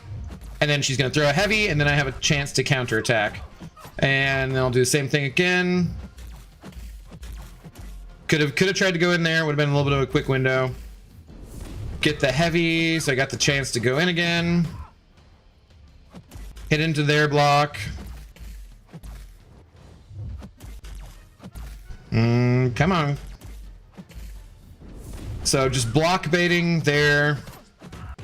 and then she's gonna throw a heavy, and then I have a chance to counter attack, and then I'll do the same thing again. Could have tried to go in there. Would have been a little bit of a quick window. Get the heavy, so I got the chance to go in again. Hit into their block. Come on. So just block baiting there,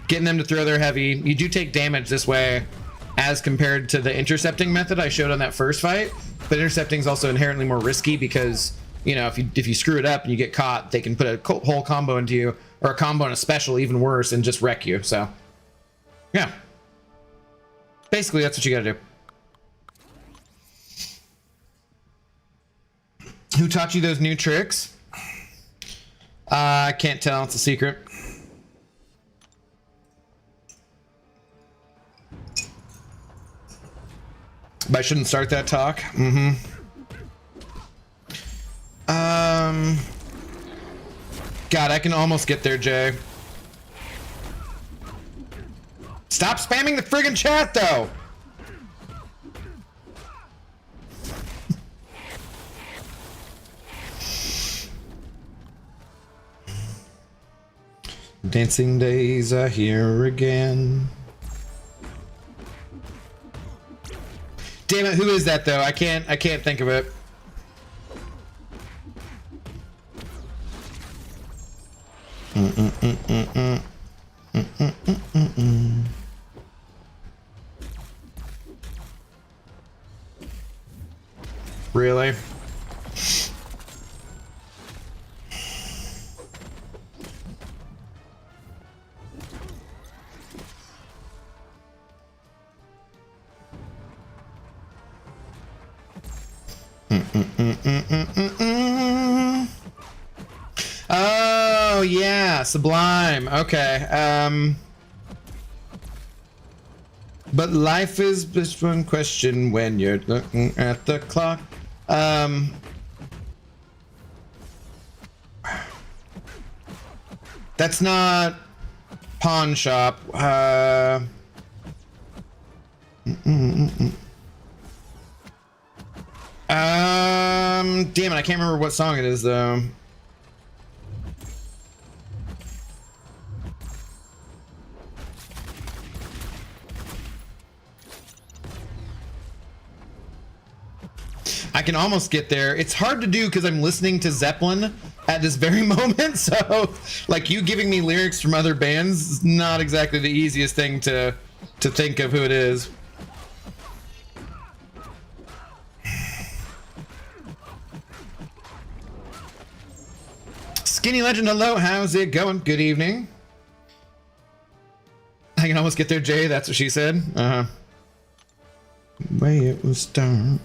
getting them to throw their heavy. You do take damage this way as compared to the intercepting method I showed on that first fight, but intercepting is also inherently more risky because, you know, if you screw it up and you get caught, they can put a whole combo into you, or a combo and a special, even worse, and just wreck you. So yeah, basically that's what you gotta do. Who taught you those new tricks? I can't tell, it's a secret. But I shouldn't start that talk. God, I can almost get there, Jay. Stop spamming the friggin' chat, though! Dancing days are here again. Damn it, who is that though? I can't think of it. Really? Oh yeah, Sublime. Okay. But life is just one question when you're looking at the clock. That's not pawn shop. Damn it, I can't remember what song it is though. I can almost get there. It's hard to do because I'm listening to Zeppelin at this very moment. So, like, you giving me lyrics from other bands is not exactly the easiest thing to think of who it is. Skinny Legend, hello. How's it going? Good evening. I can almost get there, Jay. That's what she said. Uh-huh. Way it was done.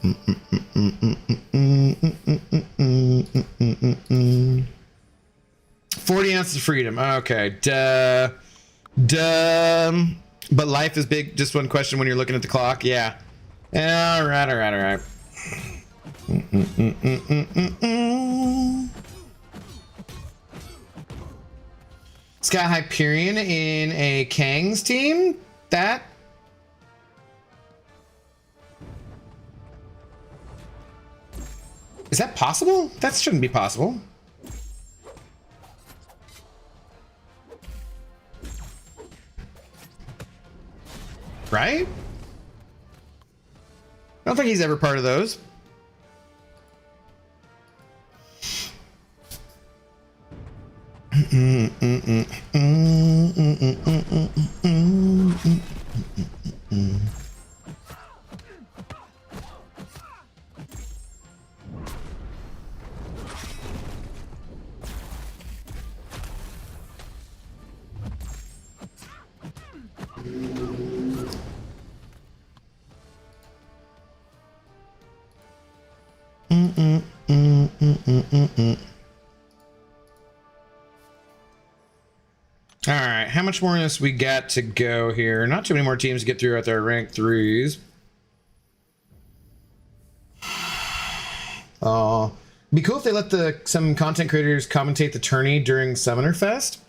40 ounces of freedom. Okay. Duh. But life is big. Just one question when you're looking at the clock. Yeah. All right. Sky Hyperion in a Kang's team? That? Is that possible? That shouldn't be possible. Right? I don't think he's ever part of those. All right, how much more of this we got to go here? Not too many more teams to get through at their rank 3s. Be cool if they let some content creators commentate the tourney during Summoner Fest.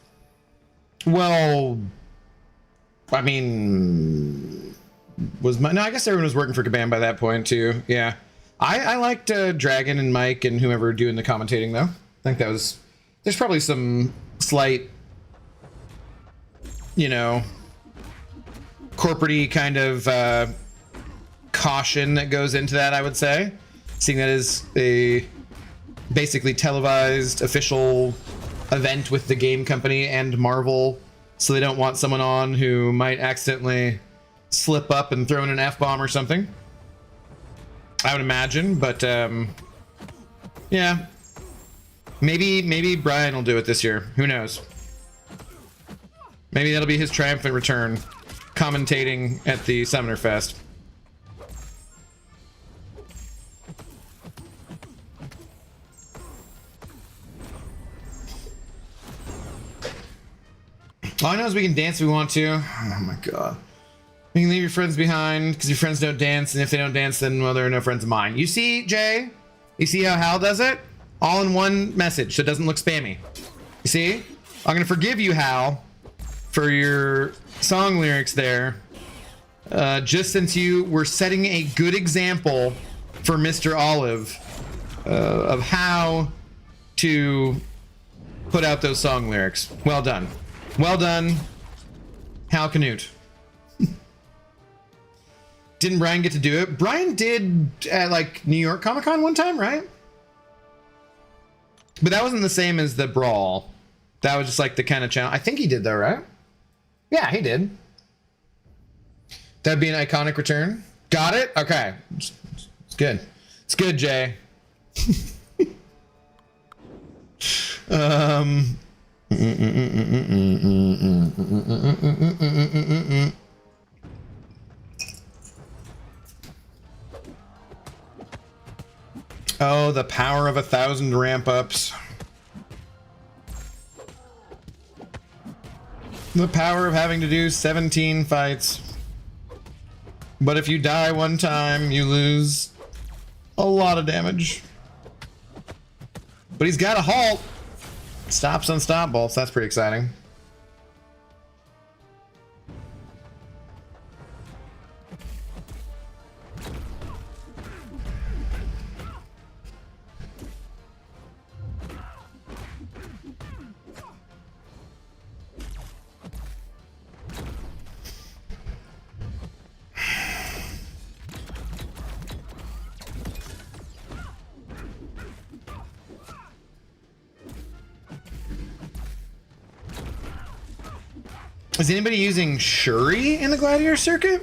Well, I mean, no, I guess everyone was working for Kabam by that point too. Yeah, I liked Dragon and Mike and whomever doing the commentating though. I think that was, there's probably some slight, you know, corporate-y kind of caution that goes into that, I would say. Seeing that as a basically televised official event with the game company and Marvel, so they don't want someone on who might accidentally slip up and throw in an F-bomb or something. I would imagine, but yeah. Maybe Brian will do it this year. Who knows? Maybe that'll be his triumphant return, commentating at the Summoner Fest. All I know is we can dance if we want to. Oh my god. You can leave your friends behind because your friends don't dance, and if they don't dance, then, well, there are no friends of mine. You see, Jay? You see how Hal does it? All in one message, so it doesn't look spammy. You see? I'm gonna forgive you, Hal, for your song lyrics there. Just since you were setting a good example for Mr. Olive of how to put out those song lyrics. Well done. Well done, Hal Canute. Didn't Brian get to do it? Brian did at like New York Comic Con one time, right? But that wasn't the same as the Brawl. That was just like the kind of channel. I think he did though, right? Yeah, he did. That'd be an iconic return. Got it? Okay. It's good. It's good, Jay. Oh, the power of 1,000 ramp ups. The power of having to do 17 fights. But if you die one time, you lose a lot of damage. But he's got a halt. Stops unstoppables. That's pretty exciting. Is anybody using Shuri in the Gladiator circuit?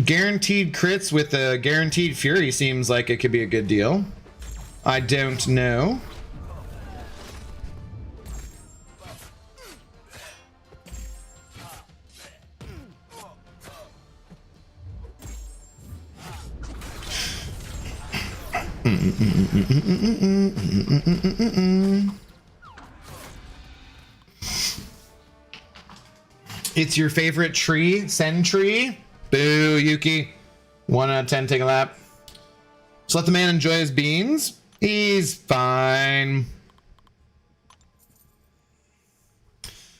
Guaranteed crits with a guaranteed fury seems like it could be a good deal. I don't know. It's your favorite tree, Sentry? Boo, Yuki. 1 out of 10, take a lap. Just let the man enjoy his beans. He's fine.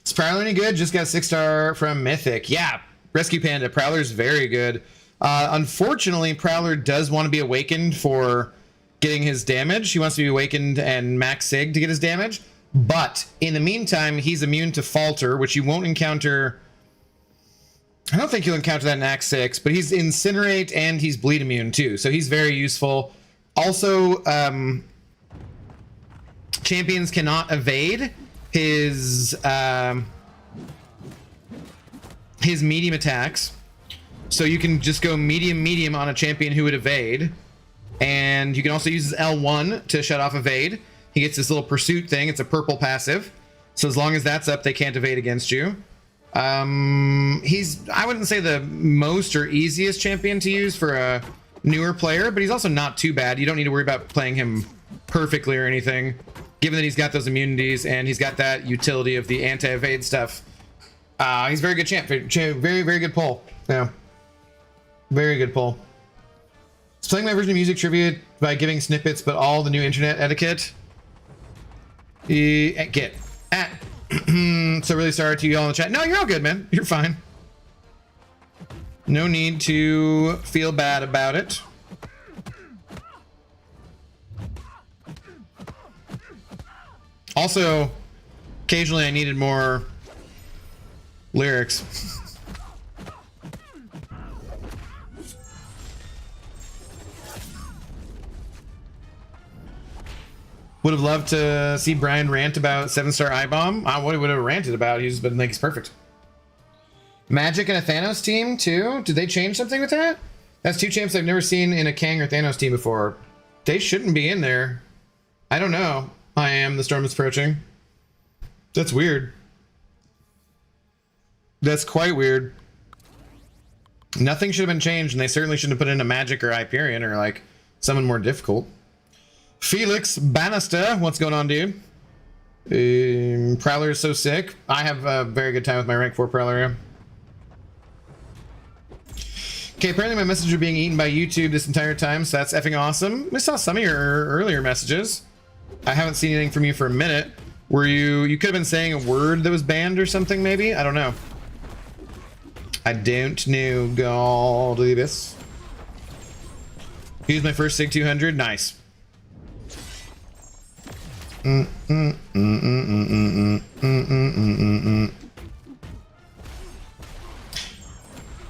Is Prowler any good? Just got a 6-star from Mythic. Yeah, Rescue Panda. Prowler's very good. Unfortunately, Prowler does want to be awakened for getting his damage. He wants to be awakened and max sig to get his damage. But in the meantime, he's immune to Falter, which you won't encounter. I don't think you'll encounter that in Act 6, but he's Incinerate and he's Bleed immune too, so he's very useful. Also, champions cannot evade his medium attacks, so you can just go medium on a champion who would evade, and you can also use his L1 to shut off evade. He gets this little pursuit thing. It's a purple passive, so as long as that's up, they can't evade against you. He's, I wouldn't say the most or easiest champion to use for a newer player, but he's also not too bad. You don't need to worry about playing him perfectly or anything, given that he's got those immunities and he's got that utility of the anti-evade stuff. He's very good champ. Very good pull. Yeah. Very good pull. It's playing my version of music trivia by giving snippets, but all the new internet etiquette. Get. So really sorry to you all in the chat. No, you're all good, man. You're fine. No need to feel bad about it. Also, occasionally I needed more lyrics. Would have loved to see Brian rant about 7-star I-Bomb. What he would have ranted about. He's been like, he's perfect. Magic and a Thanos team too? Did they change something with that? That's two champs I've never seen in a Kang or Thanos team before. They shouldn't be in there. I don't know. I am. The storm is approaching. That's weird. That's quite weird. Nothing should have been changed, and they certainly shouldn't have put in a Magic or Hyperion or like someone more difficult. Felix Bannister, what's going on, dude? Prowler is so sick. I have a very good time with my rank 4 Prowler. Okay, apparently my messages are being eaten by YouTube this entire time, so that's effing awesome. I saw some of your earlier messages. I haven't seen anything from you for a minute. Were you could have been saying a word that was banned or something, maybe? I don't know. I don't know, Godibus. Here's my first SIG 200. Nice. I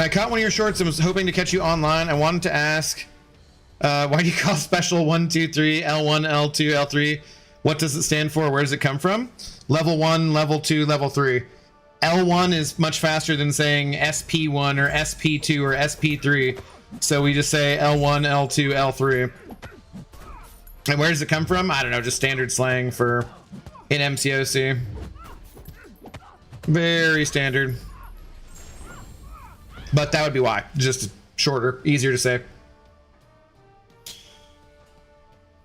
caught one of your shorts and was hoping to catch you online. I wanted to ask, why do you call special 1, 2, 3, L1, L2, L3? What does it stand for? Where does it come from? Level 1, level 2, level 3. L1 is much faster than saying SP1 or SP2 or SP3. So we just say L1, L2, L3. And where does it come from? I don't know, just standard slang for in MCOC. Very standard. But that would be why. Just shorter, easier to say.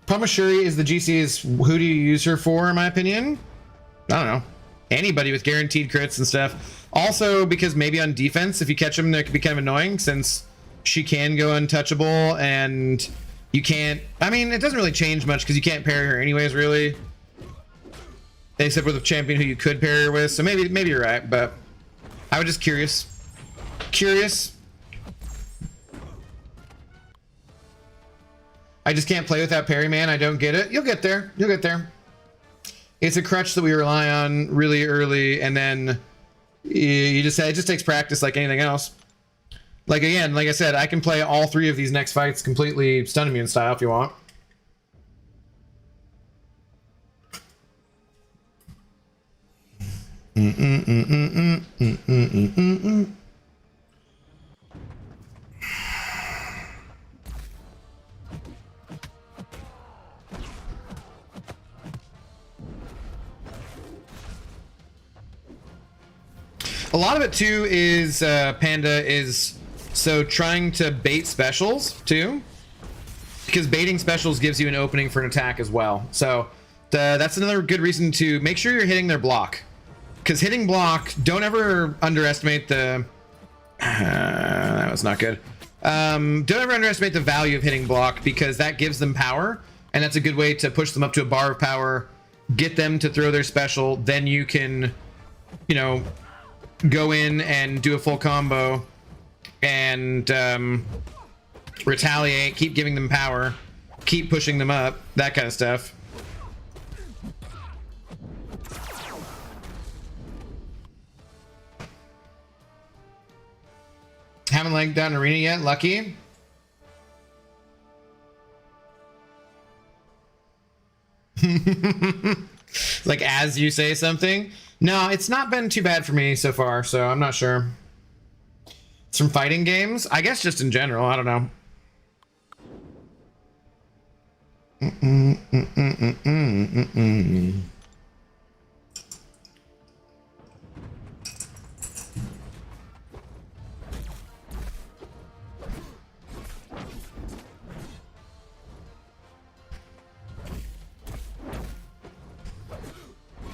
Pumashuri is the GC's. Who do you use her for, in my opinion? I don't know. Anybody with guaranteed crits and stuff. Also, because maybe on defense, if you catch them, that could be kind of annoying since she can go untouchable and you can't. I mean, it doesn't really change much because you can't parry her anyways, really. Except with a champion who you could parry her with. So maybe you're right, but I was just curious. I just can't play without parry, man. I don't get it. You'll get there. You'll get there. It's a crutch that we rely on really early, and then you just say it just takes practice like anything else. Like, again, like I said, I can play all 3 of these next fights completely stun immune style if you want. A lot of it too is Panda is so trying to bait specials too, because baiting specials gives you an opening for an attack as well. So that's another good reason to make sure you're hitting their block, because hitting block, don't ever underestimate the that was not good. Don't ever underestimate the value of hitting block, because that gives them power, and that's a good way to push them up to a bar of power, get them to throw their special. Then you can, you know, go in and do a full combo and retaliate, keep giving them power, keep pushing them up, that kind of stuff. Haven't lagged down arena yet, lucky. Like, as you say something. No, it's not been too bad for me so far, so I'm not sure. It's from fighting games? I guess just in general, I don't know.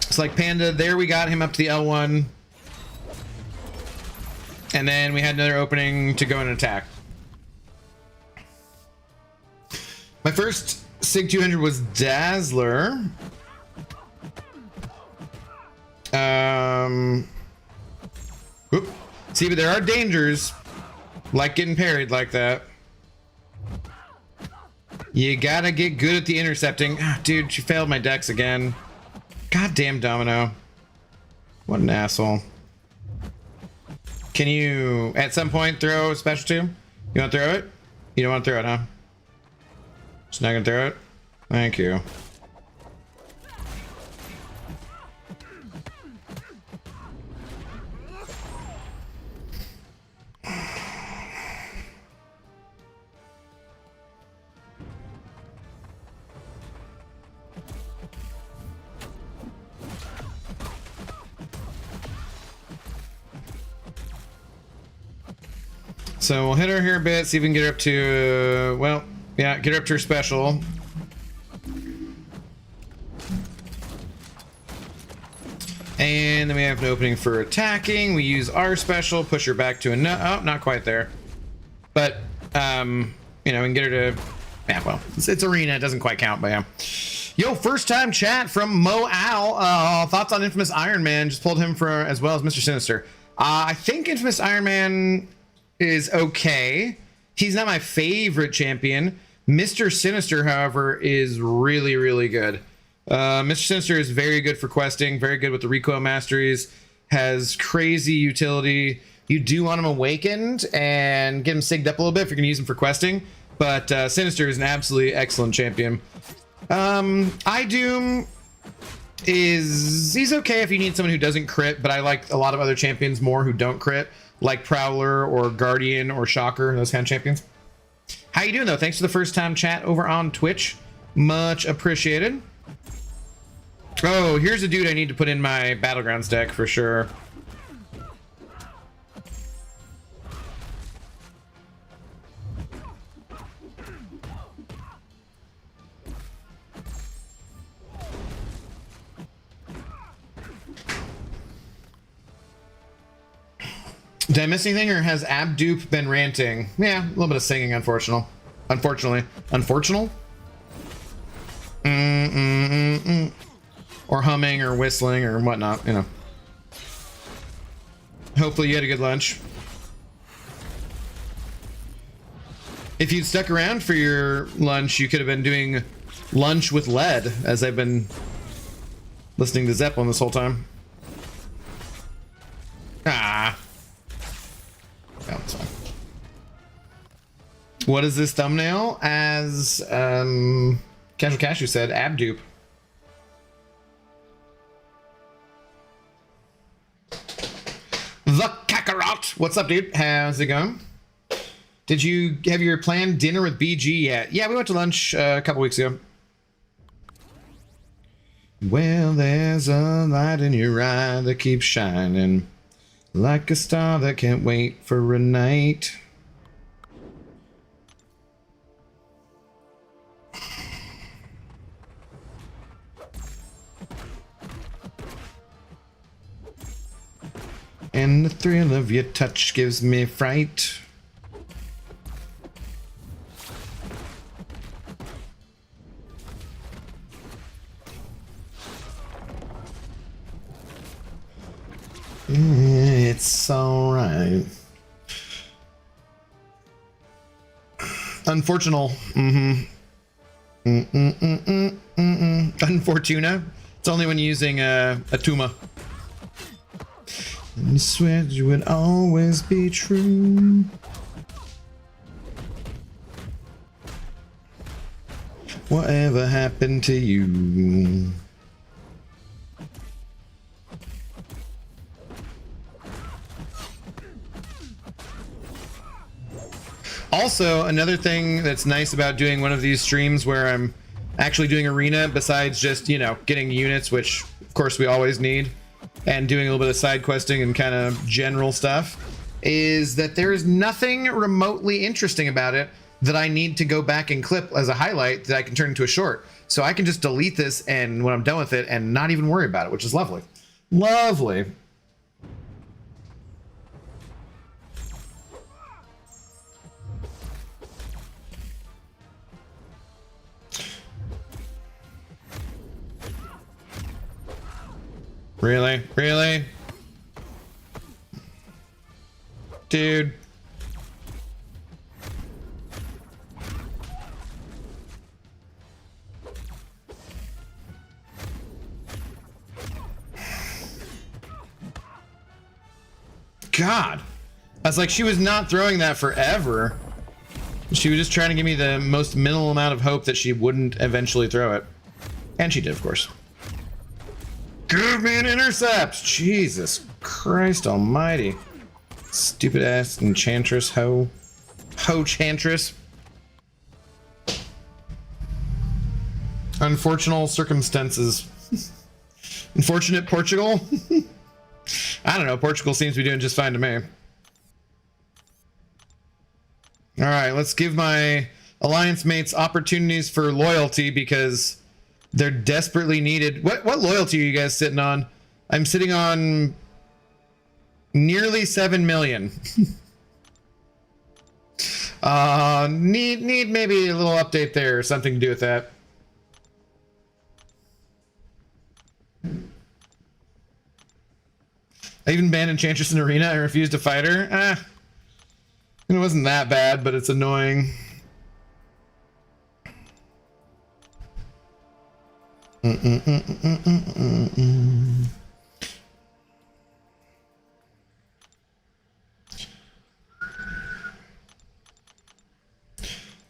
It's like Panda, there we got him up to the L1. And then we had another opening to go and attack. My first Sig 200 was Dazzler. Whoop. See, but there are dangers, like getting parried like that. You gotta get good at the intercepting. Ah, dude, she failed my dex again. Goddamn Domino. What an asshole. Can you, at some point, throw a special too? You want to throw it? You don't want to throw it, huh? Just not gonna throw it? Thank you. So we'll hit her here a bit, see if we can get her up to, well, yeah, get her up to her special. And then we have an opening for attacking. We use our special, push her back to a oh, not quite there. But, you know, we can get her to, yeah, well, it's arena, it doesn't quite count, but yeah. Yo, first time chat from Mo Al. Thoughts on Infamous Iron Man? Just pulled him for, as well as Mr. Sinister. I think Infamous Iron Man is okay. He's not my favorite champion. Mr. Sinister, however, is really, really good. Mr. Sinister is very good for questing, very good with the recoil masteries, has crazy utility. You do want him awakened and get him sigged up a little bit if you're going to use him for questing, but Sinister is an absolutely excellent champion. iDoom he's okay if you need someone who doesn't crit, but I like a lot of other champions more who don't crit, like Prowler or Guardian or Shocker, those kind of champions. How you doing though? Thanks for the first time chat over on Twitch. Much appreciated. Oh, here's a dude I need to put in my Battlegrounds deck for sure. Did I miss anything, or has Abdupe been ranting? Yeah, a little bit of singing, unfortunately. Unfortunate? Or humming or whistling or whatnot, you know. Hopefully you had a good lunch. If you'd stuck around for your lunch, you could have been doing lunch with lead, as I've been listening to Zeppelin this whole time. Ah. What is this thumbnail? As Casual Cashew said, Abdupe. the Kakarot. What's up, dude? How's it going? Did you have your planned dinner with BG yet? Yeah, we went to lunch a couple weeks ago. Well, there's a light in your eye that keeps shining like a star that can't wait for a night. And the thrill of your touch gives me fright. It's alright. Unfortunate. Unfortuna. It's only when using a Tuma. And you swear you would always be true. Whatever happened to you? Also, another thing that's nice about doing one of these streams where I'm actually doing arena, besides just, you know, getting units, which of course we always need, and doing a little bit of side questing and kind of general stuff, is that there is nothing remotely interesting about it that I need to go back and clip as a highlight that I can turn into a short. So I can just delete this and when I'm done with it and not even worry about it, which is lovely. Lovely. Really? Really? Dude. God. I was like, she was not throwing that forever. She was just trying to give me the most minimal amount of hope that she wouldn't eventually throw it. And she did, of course. Give me an intercept! Jesus Christ almighty. Stupid ass enchantress ho. Ho chantress. Unfortunate circumstances. Unfortunate Portugal? I don't know, Portugal seems to be doing just fine to me. Alright, let's give my alliance mates opportunities for loyalty because they're desperately needed. What loyalty are you guys sitting on? I'm sitting on nearly 7 million. Need maybe a little update there or something to do with that. I even banned Enchantress in Arena. I refused to fight her. It wasn't that bad, but it's annoying.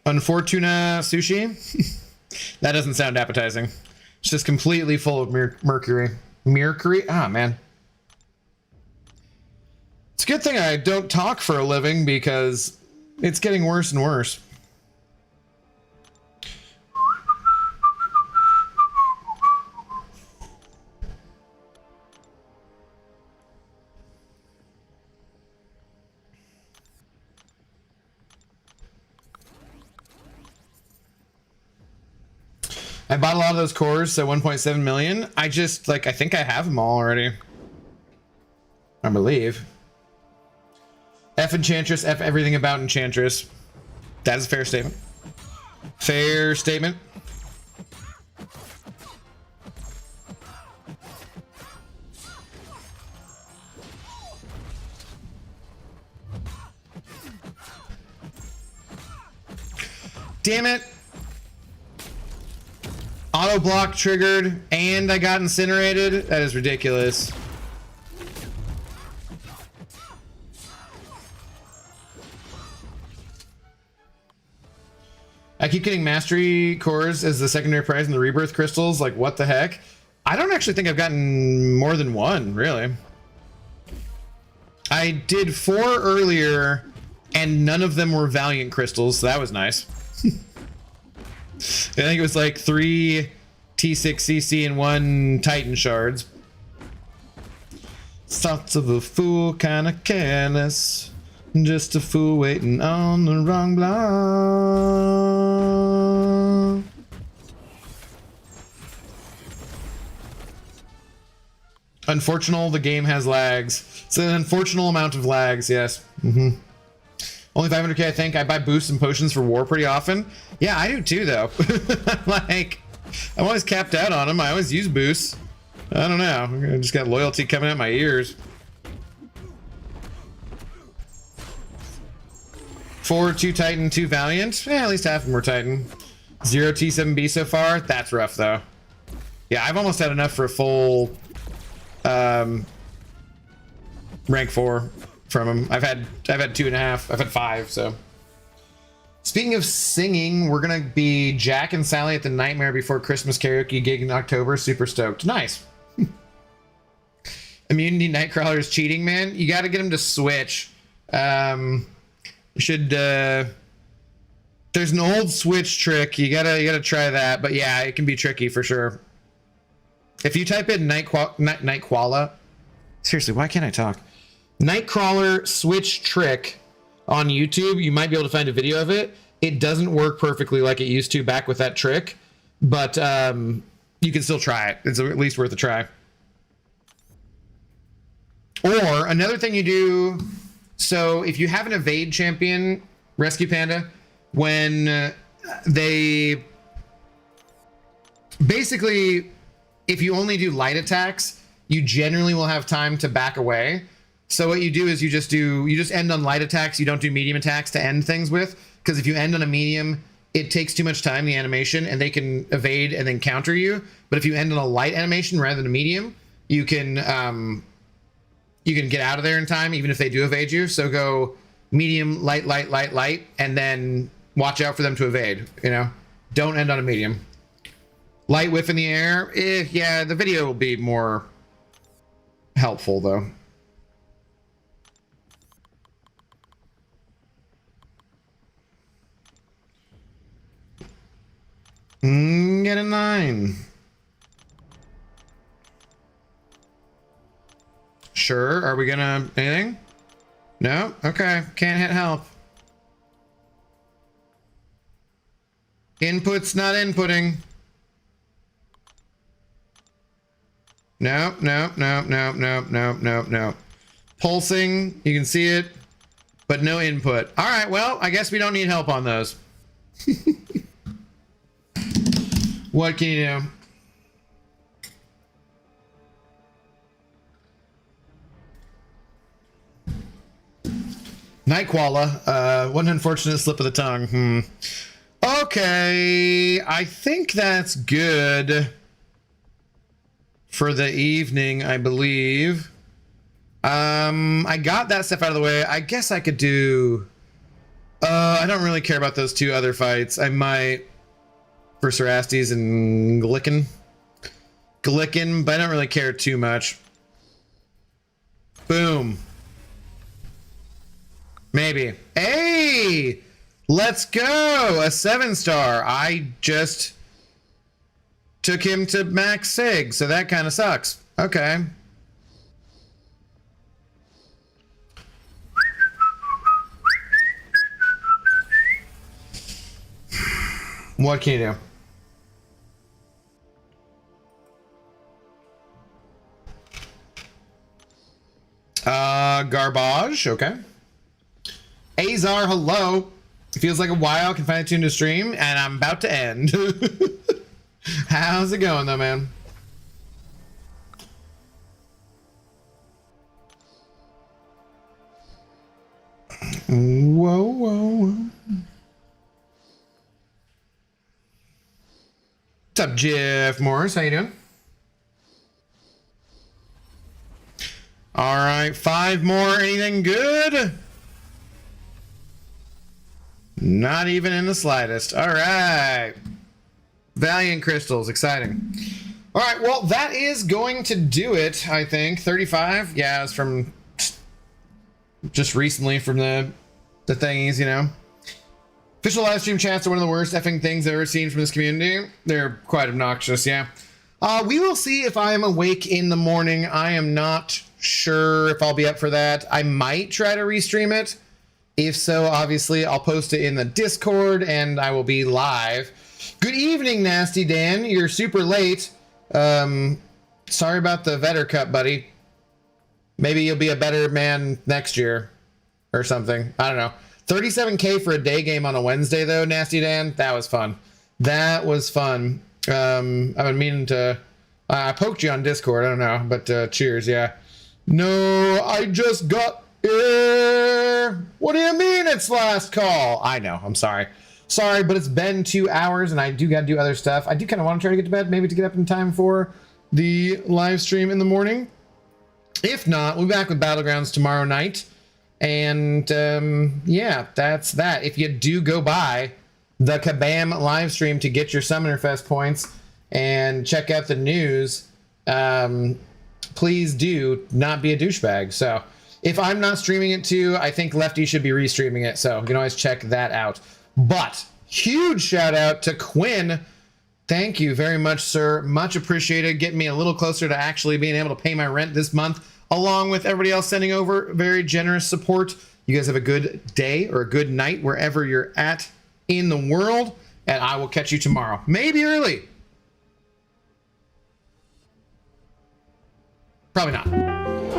Unfortuna sushi? That doesn't sound appetizing. It's just completely full of mercury. Mercury? Ah, man. It's a good thing I don't talk for a living because it's getting worse and worse. I bought a lot of those cores, so 1.7 million. I just, like, I think I have them all already. I believe. F Enchantress, F everything about Enchantress. That is a fair statement. Fair statement. Damn it. Auto block triggered and I got incinerated. That is ridiculous. I keep getting mastery cores as the secondary prize in the rebirth crystals. Like, what the heck? I don't actually think I've gotten more than one, really. I did 4 earlier, and none of them were Valiant crystals, so that was nice. I think it was like 3 T6CC and 1 Titan shards. Thoughts of a fool, kinda careless. Just a fool waiting on the wrong block. Unfortunate the game has lags. It's an unfortunate amount of lags, yes. Only 500k, I think. I buy boosts and potions for war pretty often. Yeah, I do too, though. Like, I'm always capped out on them. I always use boosts. I don't know. I just got loyalty coming out my ears. 4, 2 Titan, 2 Valiant. At least half of them were Titan. 0 T7B so far. That's rough, though. Yeah, I've almost had enough for a full rank 4 from him. I've had 2.5. I've had 5. So, speaking of singing, we're gonna be Jack and Sally at the Nightmare Before Christmas karaoke gig in October. Super stoked. Nice. Immunity Nightcrawler is cheating, man. You got to get him to switch. You should. There's an old switch trick. You gotta try that. But yeah, it can be tricky for sure. If you type in Nightcrawler, seriously, why can't I talk? Nightcrawler switch trick on YouTube, you might be able to find a video of it. It doesn't work perfectly like it used to back with that trick, but you can still try it. It's at least worth a try. Or another thing you do, so if you have an evade champion, Rescue Panda, when they basically, if you only do light attacks, you generally will have time to back away. So what you do is you just end on light attacks. You don't do medium attacks to end things with, because if you end on a medium, it takes too much time, the animation, and they can evade and then counter you. But if you end on a light animation rather than a medium, you can get out of there in time, even if they do evade you. So go medium, light, light, light, light, and then watch out for them to evade, you know? Don't end on a medium. Light whiff in the air, yeah, the video will be more helpful, though. Get a 9. Sure, are we gonna... anything? No? Okay, can't hit help. Input's not inputting. No, no, no, no, no, no, no, no. Pulsing, you can see it, but no input. All right, well, I guess we don't need help on those. What can you do? Nightcrawler, one unfortunate slip of the tongue. Okay, I think that's good for the evening, I believe. I got that stuff out of the way. I guess I could do... I don't really care about those 2 other fights. I might... for Cerastes and Glicken, but I don't really care too much. Boom. Maybe. Hey! Let's go! A 7-star. I just took him to max sig, so that kind of sucks. Okay. What can you do? Garbage, okay. Azar, hello. It feels like a while. Can finally tune to stream, and I'm about to end. How's it going, though, man? Whoa, whoa, whoa. What's up, Jeff Morris? How you doing? All right, 5 more. Anything good? Not even in the slightest. All right. Valiant crystals. Exciting. All right, well, that is going to do it, I think. 35? Yeah, it's from just recently from the thingies, you know. Official live stream chats are one of the worst effing things I've ever seen from this community. They're quite obnoxious, yeah. We will see if I am awake in the morning. I am not sure if I'll be up for that. I might try to restream it. If so, obviously, I'll post it in the Discord and I will be live. Good evening, Nasty Dan. You're super late. Sorry about the Vetter Cup, buddy. Maybe you'll be a better man next year or something. I don't know. 37K for a day game on a Wednesday, though, Nasty Dan. That was fun. That was fun. I've been meaning to... I poked you on Discord. I don't know, but cheers, yeah. No, I just got here. What do you mean it's last call? I know. I'm sorry. Sorry, but it's been 2 hours, and I do got to do other stuff. I do kind of want to try to get to bed, maybe to get up in time for the live stream in the morning. If not, we'll be back with Battlegrounds tomorrow night. And yeah, that's that. If you do go by the Kabam live stream to get your Summoner Fest points and check out the news, please do not be a douchebag. So if I'm not streaming it too, I think Lefty should be restreaming it. So you can always check that out. But huge shout out to Quinn. Thank you very much, sir. Much appreciated. Getting me a little closer to actually being able to pay my rent this month, along with everybody else sending over very generous support. You guys have a good day or a good night wherever you're at in the world, and I will catch you tomorrow. Maybe early. Probably not.